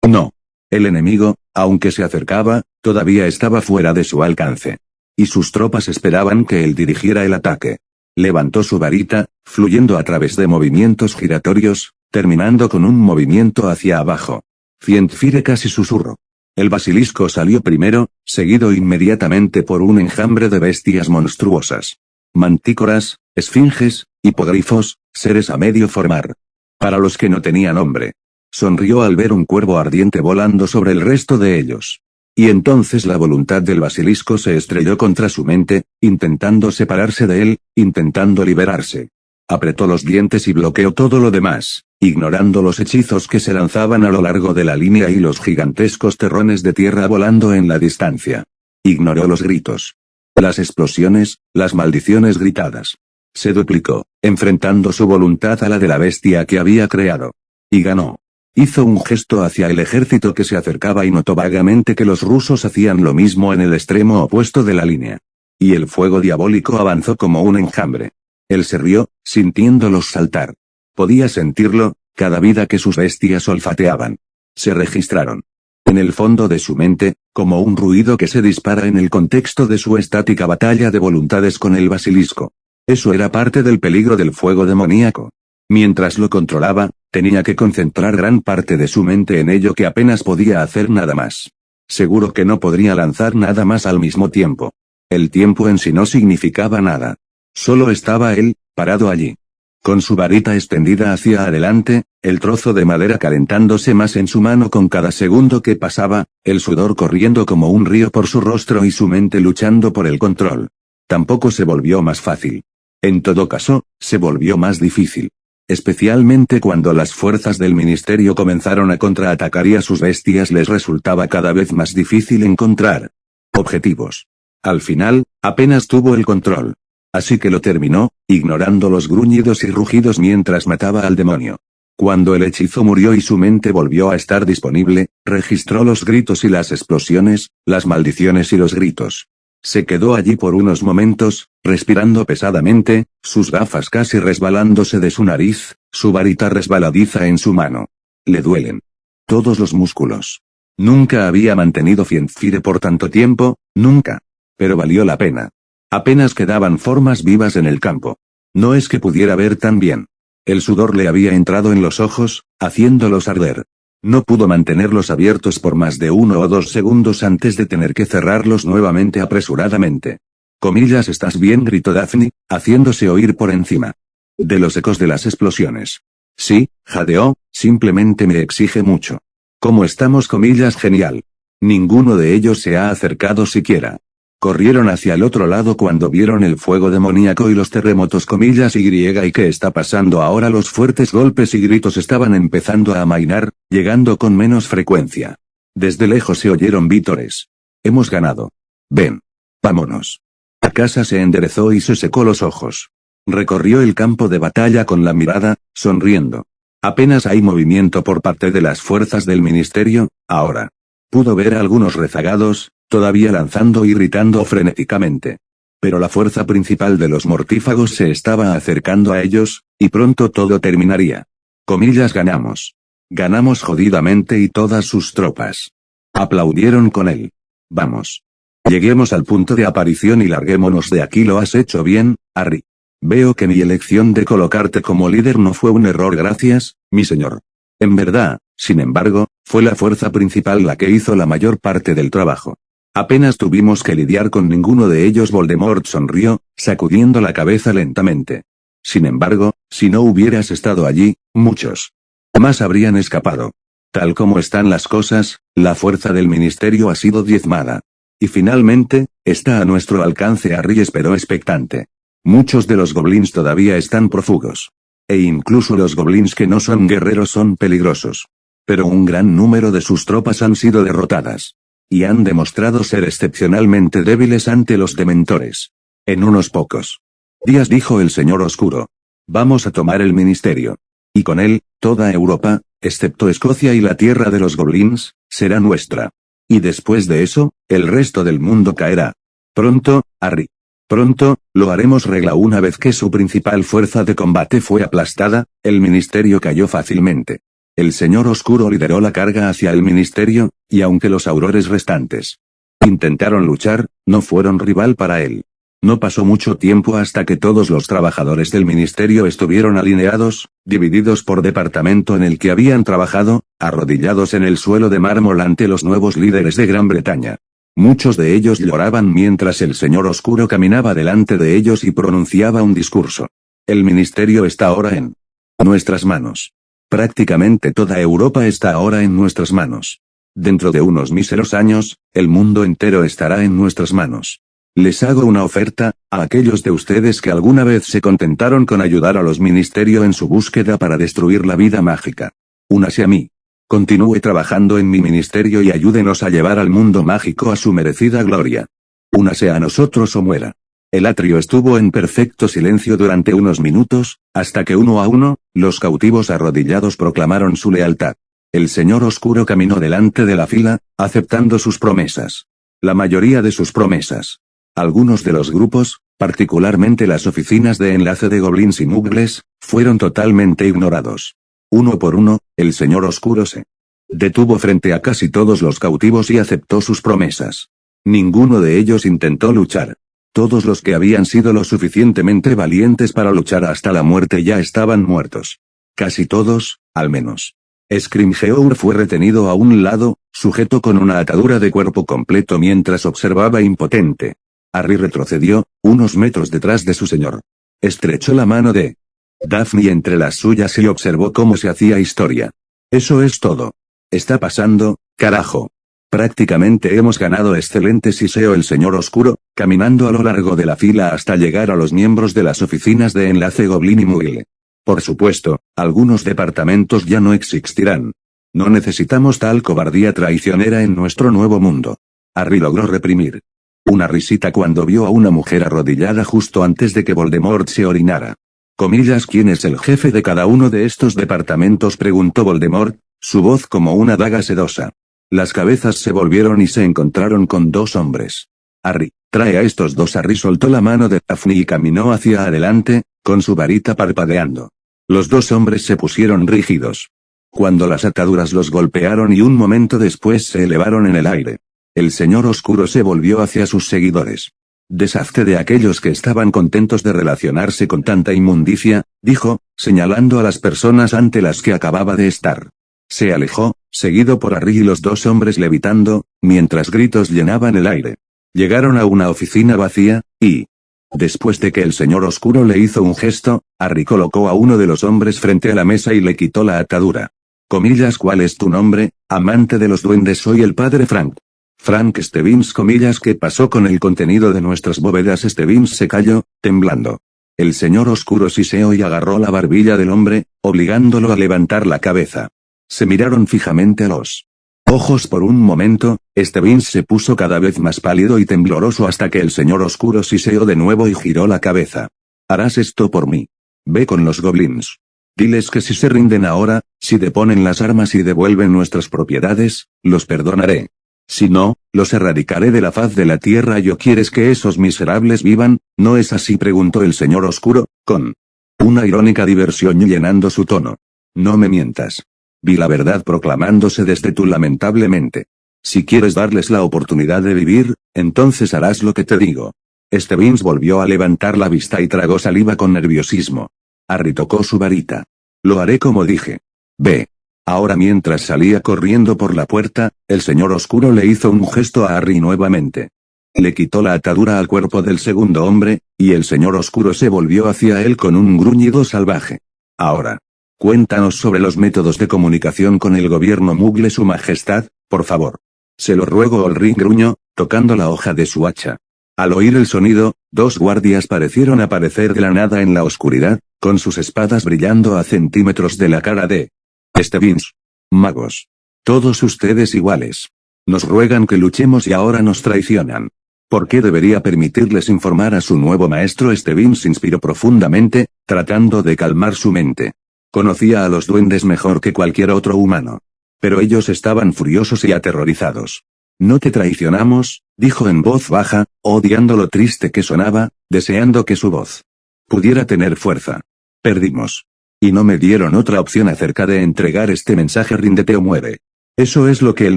No. El enemigo, aunque se acercaba, todavía estaba fuera de su alcance. Y sus tropas esperaban que él dirigiera el ataque. Levantó su varita, fluyendo a través de movimientos giratorios, terminando con un movimiento hacia abajo. Fiendfire casi susurró. El basilisco salió primero, seguido inmediatamente por un enjambre de bestias monstruosas. Mantícoras, esfinges, hipogrifos, seres a medio formar. Para los que no tenían nombre. Sonrió al ver un cuervo ardiente volando sobre el resto de ellos. Y entonces la voluntad del basilisco se estrelló contra su mente, intentando separarse de él, intentando liberarse. Apretó los dientes y bloqueó todo lo demás, ignorando los hechizos que se lanzaban a lo largo de la línea y los gigantescos terrones de tierra volando en la distancia. Ignoró los gritos. Las explosiones, las maldiciones gritadas. Se duplicó, enfrentando su voluntad a la de la bestia que había creado. Y ganó. Hizo un gesto hacia el ejército que se acercaba y notó vagamente que los rusos hacían lo mismo en el extremo opuesto de la línea. Y el fuego diabólico avanzó como un enjambre. Él se rió, sintiéndolos saltar. Podía sentirlo, cada vida que sus bestias olfateaban. Se registraron. En el fondo de su mente, como un ruido que se dispara en el contexto de su estática batalla de voluntades con el basilisco. Eso era parte del peligro del fuego demoníaco. Mientras lo controlaba, tenía que concentrar gran parte de su mente en ello que apenas podía hacer nada más. Seguro que no podría lanzar nada más al mismo tiempo. El tiempo en sí no significaba nada. Solo estaba él, parado allí. Con su varita extendida hacia adelante, el trozo de madera calentándose más en su mano con cada segundo que pasaba, el sudor corriendo como un río por su rostro y su mente luchando por el control. Tampoco se volvió más fácil. En todo caso, se volvió más difícil. Especialmente cuando las fuerzas del ministerio comenzaron a contraatacar y a sus bestias les resultaba cada vez más difícil encontrar objetivos. Al final, apenas tuvo el control. Así que lo terminó, ignorando los gruñidos y rugidos mientras mataba al demonio. Cuando el hechizo murió y su mente volvió a estar disponible, registró los gritos y las explosiones, las maldiciones y los gritos. Se quedó allí por unos momentos, respirando pesadamente, sus gafas casi resbalándose de su nariz, su varita resbaladiza en su mano. Le duelen todos los músculos. Nunca había mantenido Fiendfire por tanto tiempo, nunca. Pero valió la pena. Apenas quedaban formas vivas en el campo. No es que pudiera ver tan bien. El sudor le había entrado en los ojos, haciéndolos arder. No pudo mantenerlos abiertos por más de 1 o 2 segundos antes de tener que cerrarlos nuevamente apresuradamente. Comillas, ¿estás bien?, gritó Daphne, haciéndose oír por encima de los ecos de las explosiones. Sí, jadeó, simplemente me exige mucho. ¿Cómo estamos? Comillas, genial. Ninguno de ellos se ha acercado siquiera. Corrieron hacia el otro lado cuando vieron el fuego demoníaco y los terremotos, comillas, ¿y qué está pasando ahora? Los fuertes golpes y gritos estaban empezando a amainar, llegando con menos frecuencia. Desde lejos se oyeron vítores. Hemos ganado. Ven. Vámonos. Akasa se enderezó y se secó los ojos. Recorrió el campo de batalla con la mirada, sonriendo. Apenas hay movimiento por parte de las fuerzas del ministerio, ahora. Pudo ver a algunos rezagados, todavía lanzando y gritando frenéticamente. Pero la fuerza principal de los mortífagos se estaba acercando a ellos, y pronto todo terminaría. Comillas, ganamos. Ganamos jodidamente y todas sus tropas. Aplaudieron con él. Vamos. Lleguemos al punto de aparición y larguémonos de aquí. Lo has hecho bien, Harry. Veo que mi elección de colocarte como líder no fue un error, gracias, mi señor. En verdad, sin embargo, fue la fuerza principal la que hizo la mayor parte del trabajo. Apenas tuvimos que lidiar con ninguno de ellos. Voldemort sonrió, sacudiendo la cabeza lentamente. Sin embargo, si no hubieras estado allí, muchos más habrían escapado. Tal como están las cosas, la fuerza del ministerio ha sido diezmada. Y finalmente, está a nuestro alcance. Harry esperó expectante. Muchos de los goblins todavía están prófugos. E incluso los goblins que no son guerreros son peligrosos. Pero un gran número de sus tropas han sido derrotadas. Y han demostrado ser excepcionalmente débiles ante los dementores. En unos pocos días, dijo el señor oscuro, vamos a tomar el ministerio. Y con él, toda Europa, excepto Escocia y la tierra de los goblins, será nuestra. Y después de eso, el resto del mundo caerá. Pronto, Harry. Pronto, lo haremos. Regla. Una vez que su principal fuerza de combate fue aplastada, el ministerio cayó fácilmente. El señor oscuro lideró la carga hacia el ministerio, y aunque los aurores restantes intentaron luchar, no fueron rival para él. No pasó mucho tiempo hasta que todos los trabajadores del ministerio estuvieron alineados, divididos por departamento en el que habían trabajado, arrodillados en el suelo de mármol ante los nuevos líderes de Gran Bretaña. Muchos de ellos lloraban mientras el señor oscuro caminaba delante de ellos y pronunciaba un discurso. El ministerio está ahora en nuestras manos. Prácticamente toda Europa está ahora en nuestras manos. Dentro de unos míseros años, el mundo entero estará en nuestras manos. Les hago una oferta, a aquellos de ustedes que alguna vez se contentaron con ayudar a los ministerios en su búsqueda para destruir la vida mágica. Únase a mí. Continúe trabajando en mi ministerio y ayúdenos a llevar al mundo mágico a su merecida gloria. Únase a nosotros o muera. El atrio estuvo en perfecto silencio durante unos minutos, hasta que uno a uno, los cautivos arrodillados proclamaron su lealtad. El señor oscuro caminó delante de la fila, aceptando sus promesas. La mayoría de sus promesas. Algunos de los grupos, particularmente las oficinas de enlace de goblins y muggles, fueron totalmente ignorados. Uno por uno, el señor oscuro se detuvo frente a casi todos los cautivos y aceptó sus promesas. Ninguno de ellos intentó luchar. Todos los que habían sido lo suficientemente valientes para luchar hasta la muerte ya estaban muertos. Casi todos, al menos. Scrimgeour fue retenido a un lado, sujeto con una atadura de cuerpo completo mientras observaba impotente. Harry retrocedió, unos metros detrás de su señor. Estrechó la mano de Daphne entre las suyas y observó cómo se hacía historia. Eso es todo. Está pasando, carajo. Prácticamente hemos ganado. Excelente, siseó el señor oscuro, caminando a lo largo de la fila hasta llegar a los miembros de las oficinas de enlace Goblin y Muggle. Por supuesto, algunos departamentos ya no existirán. No necesitamos tal cobardía traicionera en nuestro nuevo mundo. Harry logró reprimir una risita cuando vio a una mujer arrodillada justo antes de que Voldemort se orinara. Comillas, ¿quién es el jefe de cada uno de estos departamentos?, preguntó Voldemort, su voz como una daga sedosa. Las cabezas se volvieron y se encontraron con dos hombres. Harry, trae a estos dos. Harry soltó la mano de Daphne y caminó hacia adelante, con su varita parpadeando. Los dos hombres se pusieron rígidos. Cuando las ataduras los golpearon y un momento después se elevaron en el aire. El señor oscuro se volvió hacia sus seguidores. Deshazte de aquellos que estaban contentos de relacionarse con tanta inmundicia, dijo, señalando a las personas ante las que acababa de estar. Se alejó, seguido por Harry y los dos hombres levitando, mientras gritos llenaban el aire. Llegaron a una oficina vacía, y... después de que el señor oscuro le hizo un gesto, Harry colocó a uno de los hombres frente a la mesa y le quitó la atadura. Comillas, ¿cuál es tu nombre, amante de los duendes? Soy el padre Frank. Frank Stebbins, comillas, ¿qué pasó con el contenido de nuestras bóvedas? Stebbins se calló, temblando. El señor oscuro siseó y agarró la barbilla del hombre, obligándolo a levantar la cabeza. Se miraron fijamente a los ojos por un momento. Stebbins se puso cada vez más pálido y tembloroso hasta que el señor oscuro siseó de nuevo y giró la cabeza. Harás esto por mí. Ve con los goblins. Diles que si se rinden ahora, si deponen las armas y devuelven nuestras propiedades, los perdonaré. Si no, los erradicaré de la faz de la tierra. ¿Yo quieres que esos miserables vivan? ¿No es así?, preguntó el señor oscuro, con una irónica diversión llenando su tono. No me mientas. Vi la verdad proclamándose desde tú lamentablemente. Si quieres darles la oportunidad de vivir, entonces harás lo que te digo. Stebbins volvió a levantar la vista y tragó saliva con nerviosismo. Harry tocó su varita. Lo haré como dije. Ve. Ahora, mientras salía corriendo por la puerta, el señor oscuro le hizo un gesto a Harry nuevamente. Le quitó la atadura al cuerpo del segundo hombre, y el señor oscuro se volvió hacia él con un gruñido salvaje. Ahora. Cuéntanos sobre los métodos de comunicación con el gobierno Muggle, su majestad, por favor. Se lo ruego, Ulrich gruñó, tocando la hoja de su hacha. Al oír el sonido, dos guardias parecieron aparecer de la nada en la oscuridad, con sus espadas brillando a centímetros de la cara de Stebbins. Magos. Todos ustedes iguales. Nos ruegan que luchemos y ahora nos traicionan. ¿Por qué debería permitirles informar a su nuevo maestro? Stebbins inspiró profundamente, tratando de calmar su mente. Conocía a los duendes mejor que cualquier otro humano. Pero ellos estaban furiosos y aterrorizados. No te traicionamos, dijo en voz baja, odiando lo triste que sonaba, deseando que su voz pudiera tener fuerza. Perdimos. Y no me dieron otra opción acerca de entregar este mensaje: ríndete o muere. Eso es lo que él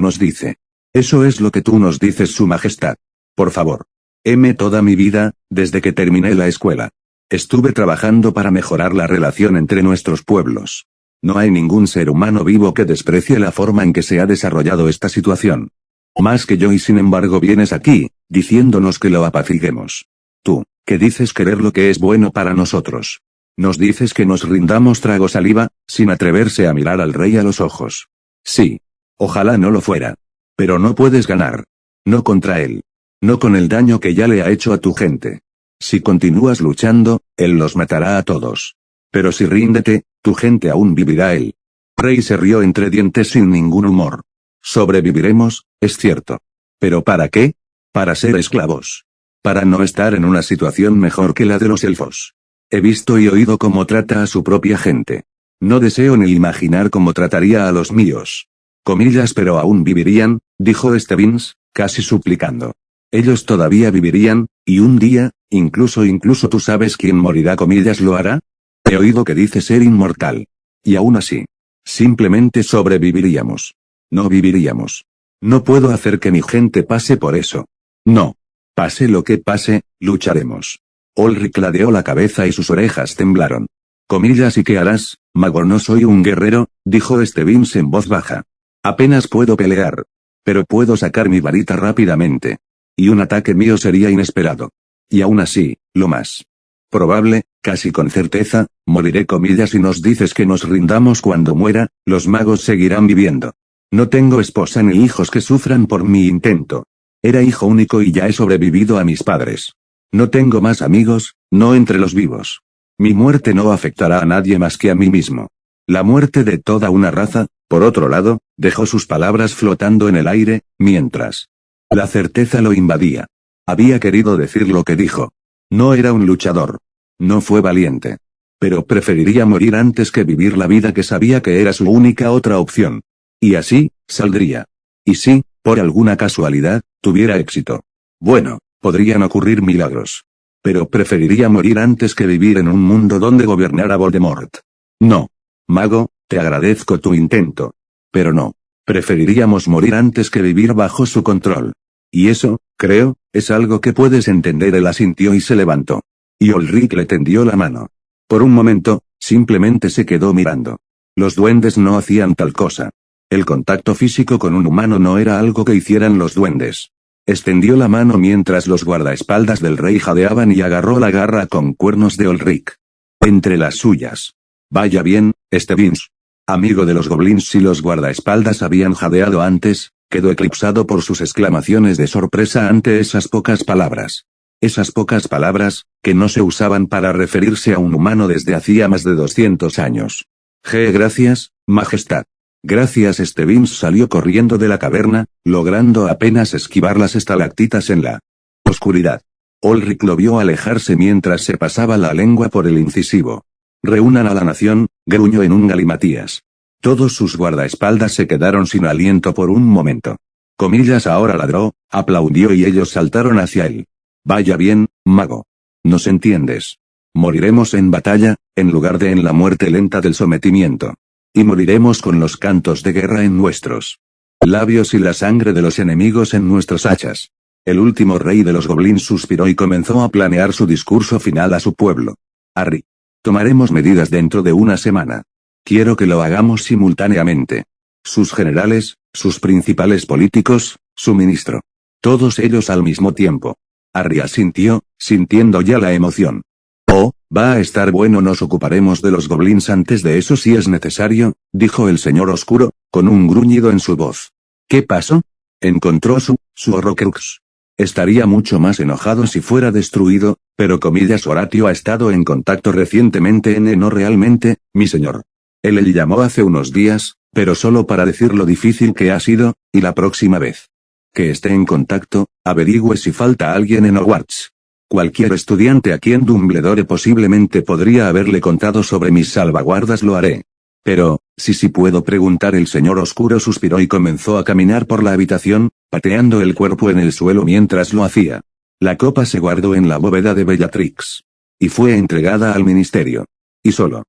nos dice. Eso es lo que tú nos dices, su majestad. Por favor. Heme toda mi vida, desde que terminé la escuela. Estuve trabajando para mejorar la relación entre nuestros pueblos. No hay ningún ser humano vivo que desprecie la forma en que se ha desarrollado esta situación. Más que yo, y sin embargo vienes aquí, diciéndonos que lo apaciguemos. Tú, que dices querer lo que es bueno para nosotros. Nos dices que nos rindamos. Trago saliva, sin atreverse a mirar al rey a los ojos. Sí. Ojalá no lo fuera. Pero no puedes ganar. No contra él. No con el daño que ya le ha hecho a tu gente. Si continúas luchando, él los matará a todos. Pero si ríndete, tu gente aún vivirá. El rey se rió entre dientes sin ningún humor. Sobreviviremos, es cierto. ¿Pero para qué? Para ser esclavos. Para no estar en una situación mejor que la de los elfos. He visto y oído cómo trata a su propia gente. No deseo ni imaginar cómo trataría a los míos. Comillas, pero aún vivirían, dijo Stebbins, casi suplicando. Ellos todavía vivirían, y un día, incluso tú sabes quién morirá. Comillas, ¿lo hará? He oído que dice ser inmortal. Y aún así. Simplemente sobreviviríamos. No viviríamos. No puedo hacer que mi gente pase por eso. No. Pase lo que pase, lucharemos. Ulrich ladeó la cabeza y sus orejas temblaron. Comillas, ¿y qué harás, mago? No soy un guerrero, dijo Stebbins en voz baja. Apenas puedo pelear. Pero puedo sacar mi varita rápidamente. Y un ataque mío sería inesperado. Y aún así, lo más probable, casi con certeza, moriré. Comillas, si nos dices que nos rindamos cuando muera, los magos seguirán viviendo. No tengo esposa ni hijos que sufran por mi intento. Era hijo único y ya he sobrevivido a mis padres. No tengo más amigos, no entre los vivos. Mi muerte no afectará a nadie más que a mí mismo. La muerte de toda una raza, por otro lado, dejó sus palabras flotando en el aire, mientras la certeza lo invadía. Había querido decir lo que dijo. No era un luchador. No fue valiente. Pero preferiría morir antes que vivir la vida que sabía que era su única otra opción. Y así, saldría. Y si, por alguna casualidad, tuviera éxito. Bueno, Podrían ocurrir milagros. Pero preferiría morir antes que vivir en un mundo donde gobernara Voldemort. No. Mago, te agradezco tu intento. Pero no. Preferiríamos morir antes que vivir bajo su control. Y eso, creo, es algo que puedes entender. Él asintió y se levantó. Y Ulrich le tendió la mano. Por un momento, simplemente se quedó mirando. Los duendes no hacían tal cosa. El contacto físico con un humano no era algo que hicieran los duendes. Extendió la mano mientras los guardaespaldas del rey jadeaban y agarró la garra con cuernos de Ulrich. Entre las suyas. Vaya bien, Stebbins. Amigo de los goblins. Si los guardaespaldas habían jadeado antes, quedó eclipsado por sus exclamaciones de sorpresa ante esas pocas palabras. Esas pocas palabras, que no se usaban para referirse a un humano desde hacía más de 200 años. Gracias, Majestad. Gracias. Stebbins salió corriendo de la caverna, logrando apenas esquivar las estalactitas en la oscuridad. Ulrich lo vio alejarse mientras se pasaba la lengua por el incisivo. Reúnan a la nación, gruñó en un galimatías. Todos sus guardaespaldas se quedaron sin aliento por un momento. Comillas ahora ladró, aplaudió y ellos saltaron hacia él. Vaya bien, mago. ¿Nos entiendes? Moriremos en batalla, en lugar de en la muerte lenta del sometimiento. Y moriremos con los cantos de guerra en nuestros labios y la sangre de los enemigos en nuestros hachas. El último rey de los goblins suspiró y comenzó a planear su discurso final a su pueblo. Harry. Tomaremos medidas dentro de una semana. Quiero que lo hagamos simultáneamente. Sus generales, sus principales políticos, su ministro. Todos ellos al mismo tiempo. Harry asintió, sintiendo ya la emoción. Oh, va a estar bueno. Nos ocuparemos de los goblins antes de eso si es necesario, dijo el señor oscuro, con un gruñido en su voz. ¿Qué pasó? Encontró su Horrocrux. Estaría mucho más enojado si fuera destruido, pero comillas Horatio ha estado en contacto recientemente no realmente, mi señor. Él le llamó hace unos días, pero solo para decir lo difícil que ha sido, y la próxima vez que esté en contacto, averigüe si falta alguien en Hogwarts. Cualquier estudiante a quien Dumbledore posiblemente podría haberle contado sobre mis salvaguardas lo haré. Pero, si puedo preguntar. El señor oscuro suspiró y comenzó a caminar por la habitación, pateando el cuerpo en el suelo mientras lo hacía. La copa se guardó en la bóveda de Bellatrix. Y fue entregada al ministerio. Y solo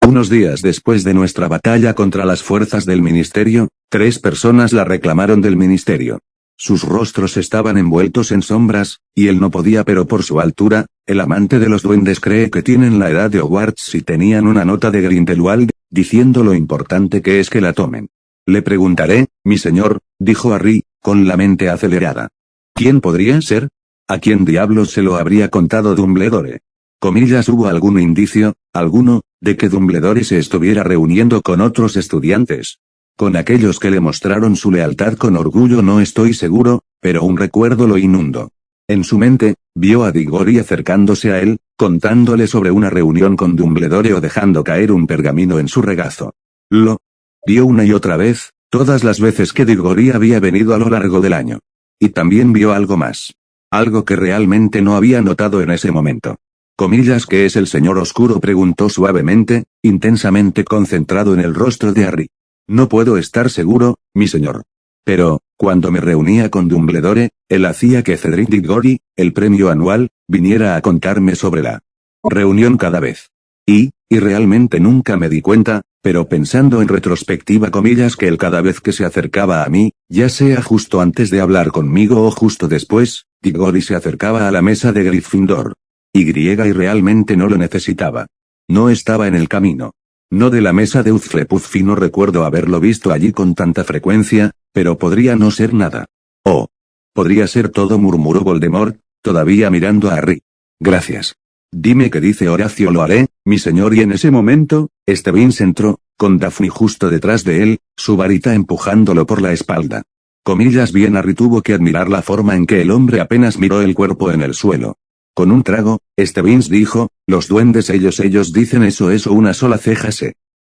unos días después de nuestra batalla contra las fuerzas del ministerio, 3 personas la reclamaron del ministerio. Sus rostros estaban envueltos en sombras, y él no podía, pero por su altura, el amante de los duendes cree que tienen la edad de Hogwarts y tenían una nota de Grindelwald, diciendo lo importante que es que la tomen. Le preguntaré, mi señor, dijo Harry, con la mente acelerada. ¿Quién podría ser? ¿A quién diablos se lo habría contado Dumbledore? Comillas, ¿hubo algún indicio, alguno, de que Dumbledore se estuviera reuniendo con otros estudiantes? Con aquellos que le mostraron su lealtad con orgullo no estoy seguro, pero un recuerdo lo inundó. En su mente, vio a Diggory acercándose a él, contándole sobre una reunión con Dumbledore o dejando caer un pergamino en su regazo. Lo vio una y otra vez, todas las veces que Diggory había venido a lo largo del año. Y también vio algo más. Algo que realmente no había notado en ese momento. Comillas, ¿qué es el señor oscuro?, preguntó suavemente, intensamente concentrado en el rostro de Harry. No puedo estar seguro, mi señor. Pero, cuando me reunía con Dumbledore, él hacía que Cedric Diggory, el premio anual, viniera a contarme sobre la reunión cada vez. Y realmente nunca me di cuenta, pero pensando en retrospectiva, comillas, que él cada vez que se acercaba a mí, ya sea justo antes de hablar conmigo o justo después, Diggory se acercaba a la mesa de Gryffindor. Y realmente no lo necesitaba. No estaba en el camino. No de la mesa de Hufflepuff, no recuerdo haberlo visto allí con tanta frecuencia, pero podría no ser nada. Oh. Podría ser todo, murmuró Voldemort, todavía mirando a Harry. Gracias. Dime qué dice Horacio. Lo haré, mi señor. Y en ese momento, Stebbins entró, con Daphne justo detrás de él, su varita empujándolo por la espalda. Comillas, bien, Harry tuvo que admirar la forma en que el hombre apenas miró el cuerpo en el suelo. Con un trago, Stebbins dijo, los duendes ellos dicen eso, una sola ceja se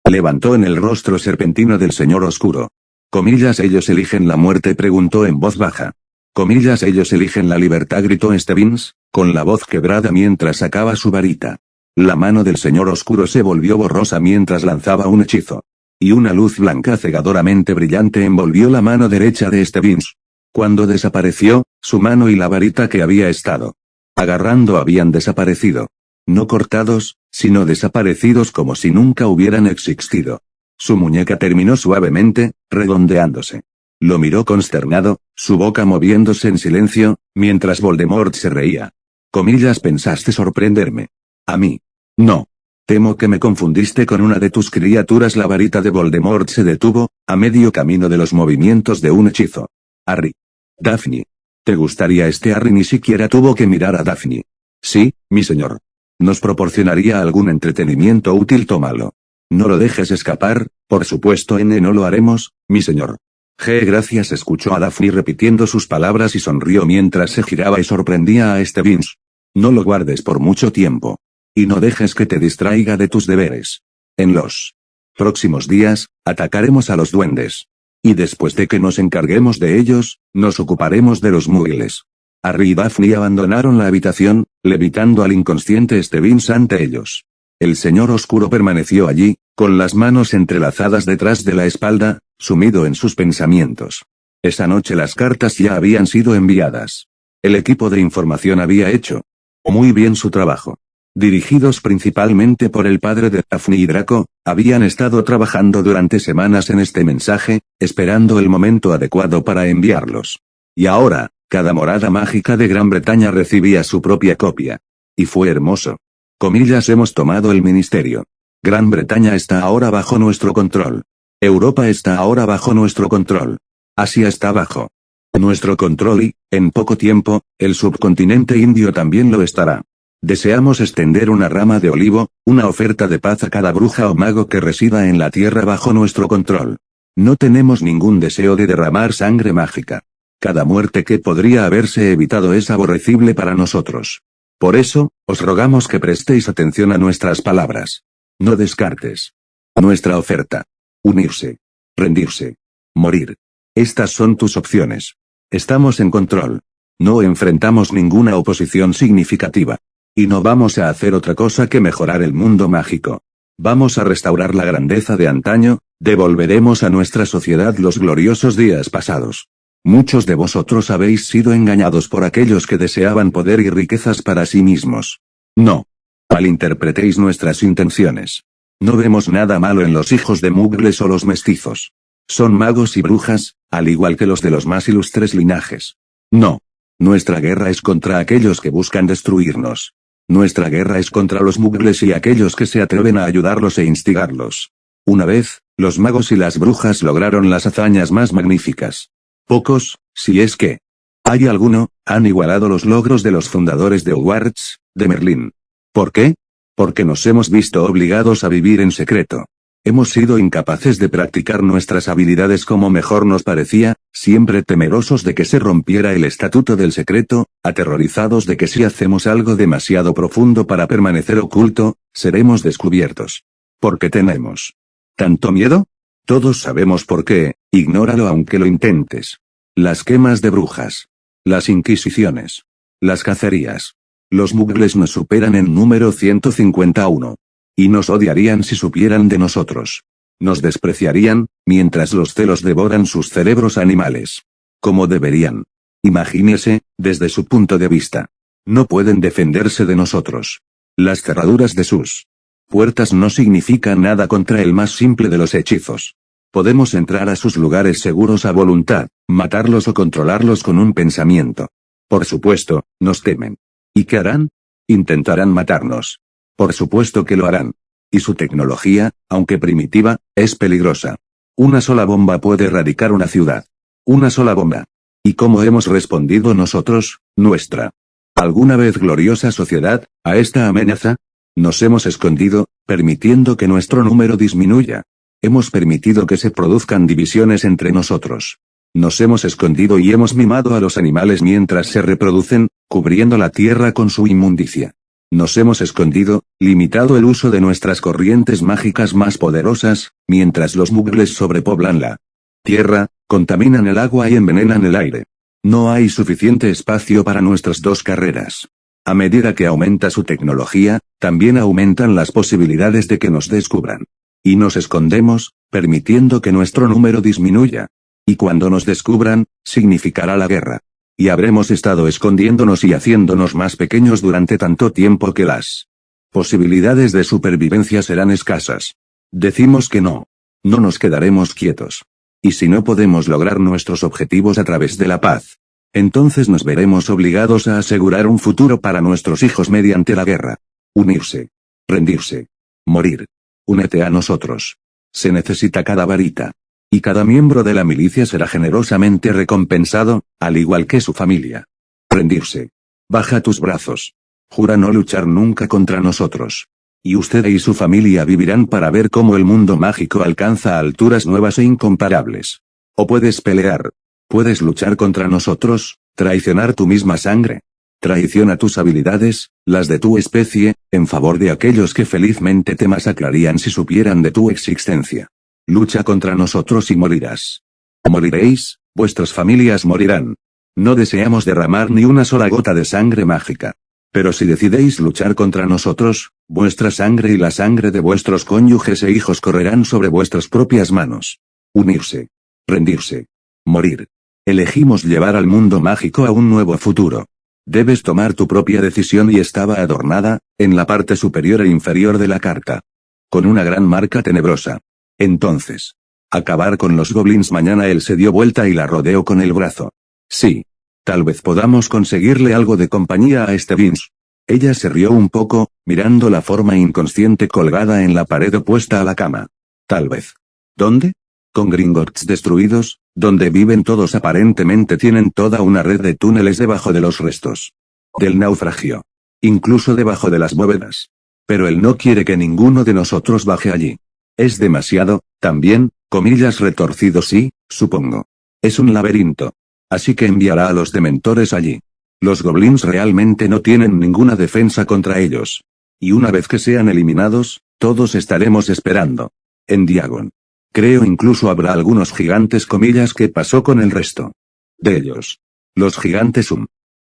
levantó en el rostro serpentino del señor oscuro. Comillas, ellos eligen la muerte, preguntó en voz baja. Comillas, ellos eligen la libertad, gritó Stebbins, con la voz quebrada mientras sacaba su varita. La mano del señor oscuro se volvió borrosa mientras lanzaba un hechizo. Y una luz blanca cegadoramente brillante envolvió la mano derecha de Stebbins. Cuando desapareció, Su mano y la varita que había estado agarrando habían desaparecido. No cortados, sino desaparecidos como si nunca hubieran existido. Su muñeca terminó suavemente, redondeándose. Lo miró consternado, su boca moviéndose en silencio, mientras Voldemort se reía. Comillas, pensaste sorprenderme. A mí. No. Temo que me confundiste con una de tus criaturas. La varita de Voldemort se detuvo, a medio camino de los movimientos de un hechizo. Harry. Daphne. ¿Te gustaría este? Harry ni siquiera tuvo que mirar a Daphne. Sí, mi señor. Nos proporcionaría algún entretenimiento útil, tómalo. No lo dejes escapar, por supuesto no lo haremos, mi señor. Gracias, escuchó a Daphne repitiendo sus palabras y sonrió mientras se giraba y sorprendía a Stebbins. No lo guardes por mucho tiempo. Y no dejes que te distraiga de tus deberes. En los próximos días, atacaremos a los duendes. Y después de que nos encarguemos de ellos, nos ocuparemos de los muggles. Harry y Daphne abandonaron la habitación, levitando al inconsciente Stebbins ante ellos. El señor oscuro permaneció allí, con las manos entrelazadas detrás de la espalda, sumido en sus pensamientos. Esa noche las cartas ya habían sido enviadas. El equipo de información había hecho muy bien su trabajo. Dirigidos principalmente por el padre de Daphne y Draco, habían estado trabajando durante semanas en este mensaje, esperando el momento adecuado para enviarlos. Y ahora, cada morada mágica de Gran Bretaña recibía su propia copia. Y fue hermoso. Comillas, hemos tomado el ministerio. Gran Bretaña está ahora bajo nuestro control. Europa está ahora bajo nuestro control. Asia está bajo nuestro control y, en poco tiempo, el subcontinente indio también lo estará. Deseamos extender una rama de olivo, una oferta de paz a cada bruja o mago que resida en la tierra bajo nuestro control. No tenemos ningún deseo de derramar sangre mágica. Cada muerte que podría haberse evitado es aborrecible para nosotros. Por eso, os rogamos que prestéis atención a nuestras palabras. No descartes nuestra oferta. Unirse. Rendirse. Morir. Estas son tus opciones. Estamos en control. No enfrentamos ninguna oposición significativa. Y no vamos a hacer otra cosa que mejorar el mundo mágico. Vamos a restaurar la grandeza de antaño, devolveremos a nuestra sociedad los gloriosos días pasados. Muchos de vosotros habéis sido engañados por aquellos que deseaban poder y riquezas para sí mismos. No. Malinterpretéis nuestras intenciones. No vemos nada malo en los hijos de muggles o los mestizos. Son magos y brujas, al igual que los de los más ilustres linajes. No. Nuestra guerra es contra aquellos que buscan destruirnos. Nuestra guerra es contra los muggles y aquellos que se atreven a ayudarlos e instigarlos. Una vez, los magos y las brujas lograron las hazañas más magníficas. Pocos, si es que hay alguno, han igualado los logros de los fundadores de Hogwarts, de Merlín. ¿Por qué? Porque nos hemos visto obligados a vivir en secreto. Hemos sido incapaces de practicar nuestras habilidades como mejor nos parecía, siempre temerosos de que se rompiera el estatuto del secreto, aterrorizados de que si hacemos algo demasiado profundo para permanecer oculto, seremos descubiertos. ¿Por qué tenemos tanto miedo? Todos sabemos por qué, ignóralo aunque lo intentes. Las quemas de brujas. Las inquisiciones. Las cacerías. Los muggles nos superan en número 151. Y nos odiarían si supieran de nosotros. Nos despreciarían, mientras los celos devoran sus cerebros animales. Como deberían. Imagínese, desde su punto de vista. No pueden defenderse de nosotros. Las cerraduras de sus puertas no significan nada contra el más simple de los hechizos. Podemos entrar a sus lugares seguros a voluntad, matarlos o controlarlos con un pensamiento. Por supuesto, nos temen. ¿Y qué harán? Intentarán matarnos. Por supuesto que lo harán. Y su tecnología, aunque primitiva, es peligrosa. Una sola bomba puede erradicar una ciudad. Una sola bomba. ¿Y cómo hemos respondido nosotros, nuestra alguna vez gloriosa sociedad, a esta amenaza? Nos hemos escondido, permitiendo que nuestro número disminuya. Hemos permitido que se produzcan divisiones entre nosotros. Nos hemos escondido y hemos mimado a los animales mientras se reproducen, cubriendo la tierra con su inmundicia. Nos hemos escondido, limitado el uso de nuestras corrientes mágicas más poderosas, mientras los muggles sobrepoblan la tierra, contaminan el agua y envenenan el aire. No hay suficiente espacio para nuestras dos carreras. A medida que aumenta su tecnología, también aumentan las posibilidades de que nos descubran. Y nos escondemos, permitiendo que nuestro número disminuya. Y cuando nos descubran, significará la guerra. Y habremos estado escondiéndonos y haciéndonos más pequeños durante tanto tiempo que las posibilidades de supervivencia serán escasas. Decimos que no. No nos quedaremos quietos. Y si no podemos lograr nuestros objetivos a través de la paz, entonces nos veremos obligados a asegurar un futuro para nuestros hijos mediante la guerra. Unirse. Rendirse. Morir. Únete a nosotros. Se necesita cada varita. Y cada miembro de la milicia será generosamente recompensado, al igual que su familia. Rendirse. Baja tus brazos. Jura no luchar nunca contra nosotros. Y usted y su familia vivirán para ver cómo el mundo mágico alcanza alturas nuevas e incomparables. O puedes pelear. Puedes luchar contra nosotros, traicionar tu misma sangre. Traiciona tus habilidades, las de tu especie, en favor de aquellos que felizmente te masacrarían si supieran de tu existencia. Lucha contra nosotros y morirás. Moriréis, vuestras familias morirán. No deseamos derramar ni una sola gota de sangre mágica. Pero si decidéis luchar contra nosotros, vuestra sangre y la sangre de vuestros cónyuges e hijos correrán sobre vuestras propias manos. Unirse. Rendirse. Morir. Elegimos llevar al mundo mágico a un nuevo futuro. Debes tomar tu propia decisión y estaba adornada, en la parte superior e inferior de la carta, con una gran marca tenebrosa. Entonces, acabar con los goblins mañana. Él se dio vuelta y la rodeó con el brazo. Sí. Tal vez podamos conseguirle algo de compañía a este Vince. Ella se rió un poco, mirando la forma inconsciente colgada en la pared opuesta a la cama. Tal vez. ¿Dónde? Con Gringotts destruidos, donde viven todos aparentemente tienen toda una red de túneles debajo de los restos del naufragio. Incluso debajo de las bóvedas. Pero él no quiere que ninguno de nosotros baje allí. Es demasiado, también, comillas retorcido sí, supongo. Es un laberinto. Así que enviará a los dementores allí. Los goblins realmente no tienen ninguna defensa contra ellos. Y una vez que sean eliminados, todos estaremos esperando. En Diagon. Creo incluso habrá algunos gigantes comillas. ¿Qué pasó con el resto de ellos? Los gigantes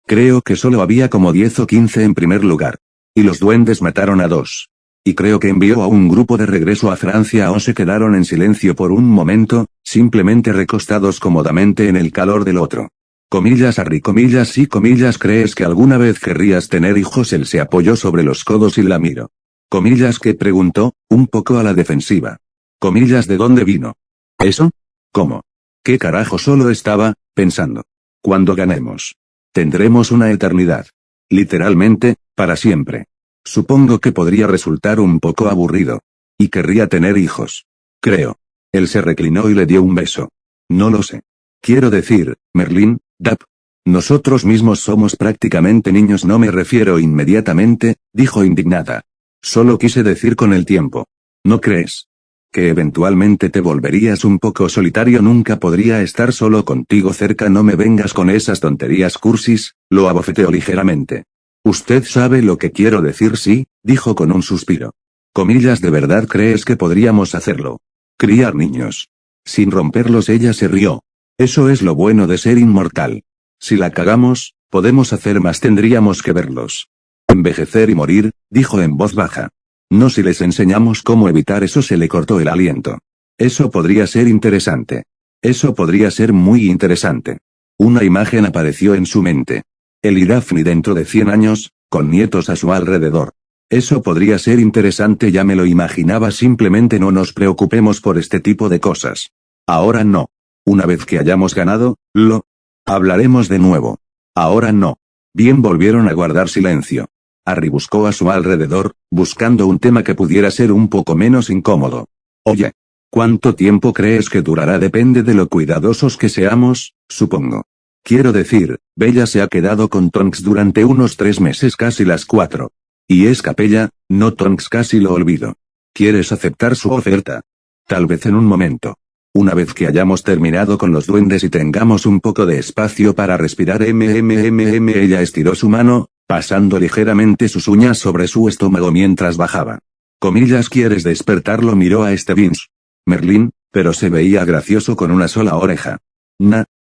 creo que solo había como 10 o 15 en primer lugar. Y los duendes mataron a 2. Y creo que envió a un grupo de regreso a Francia o se quedaron en silencio por un momento, simplemente recostados cómodamente en el calor del otro. Comillas Harry comillas sí comillas. ¿Crees que alguna vez querrías tener hijos? Él se apoyó sobre los codos y la miró. Comillas que preguntó, un poco a la defensiva. Comillas ¿de dónde vino? ¿Eso? ¿Cómo? ¿Qué carajo? Solo estaba pensando. Cuando ganemos. Tendremos una eternidad. Literalmente, para siempre. Supongo que podría resultar un poco aburrido. Y querría tener hijos. Creo. Él se reclinó y le dio un beso. No lo sé. Quiero decir, Merlín, Dap. Nosotros mismos somos prácticamente niños. No me refiero inmediatamente, dijo indignada. Solo quise decir con el tiempo. ¿No crees? Que eventualmente te volverías un poco solitario. Nunca podría estar solo contigo cerca. No me vengas con esas tonterías cursis, lo abofeteó ligeramente. Usted sabe lo que quiero decir. Sí, dijo con un suspiro. Comillas ¿de verdad crees que podríamos hacerlo? Criar niños. Sin romperlos. Ella se rió. Eso es lo bueno de ser inmortal. Si la cagamos, podemos hacer más. Tendríamos que verlos envejecer y morir, dijo en voz baja. No si les enseñamos cómo evitar eso. Se le cortó el aliento. Eso podría ser interesante. Eso podría ser muy interesante. Una imagen apareció en su mente. Él y Daphne dentro de 100 años, con nietos a su alrededor. Eso podría ser interesante. Ya me lo imaginaba. Simplemente no nos preocupemos por este tipo de cosas. Ahora no. Una vez que hayamos ganado, lo hablaremos de nuevo. Ahora no. Bien, volvieron a guardar silencio. Harry buscó a su alrededor, buscando un tema que pudiera ser un poco menos incómodo. Oye. ¿Cuánto tiempo crees que durará? Depende de lo cuidadosos que seamos, supongo. Quiero decir, Bella se ha quedado con Tonks durante unos 3 meses, casi las 4. Y es capella, no Tonks, casi lo olvido. ¿Quieres aceptar su oferta? Tal vez en un momento. Una vez que hayamos terminado con los duendes y tengamos un poco de espacio para respirar. Ella estiró su mano, pasando ligeramente sus uñas sobre su estómago mientras bajaba. Comillas ¿quieres despertarlo? Miró a Vince. Merlín, pero se veía gracioso con una sola oreja.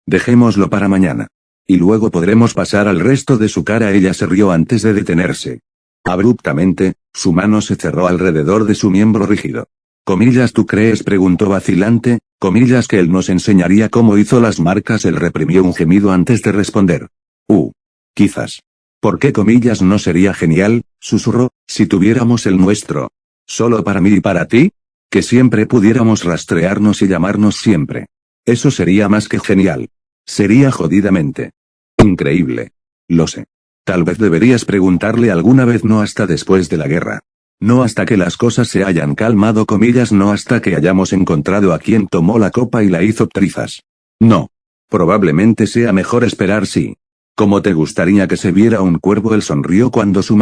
Dejémoslo para mañana. Y luego podremos pasar al resto de su cara. Ella se rió antes de detenerse. Abruptamente, su mano se cerró alrededor de su miembro rígido. Comillas, ¿tú crees? Preguntó vacilante. Comillas, que él nos enseñaría cómo hizo las marcas. Él reprimió un gemido antes de responder. Quizás. ¿Por qué? Comillas, no sería genial, susurró, si tuviéramos el nuestro. ¿Solo para mí y para ti? Que siempre pudiéramos rastrearnos y llamarnos siempre. Eso sería más que genial. Sería jodidamente increíble. Lo sé. Tal vez deberías preguntarle alguna vez, no hasta después de la guerra. No hasta que las cosas se hayan calmado, comillas, no hasta que hayamos encontrado a quien tomó la copa y la hizo trizas. No. Probablemente sea mejor esperar, sí. ¿Cómo te gustaría que se viera un cuervo? Él sonrió cuando su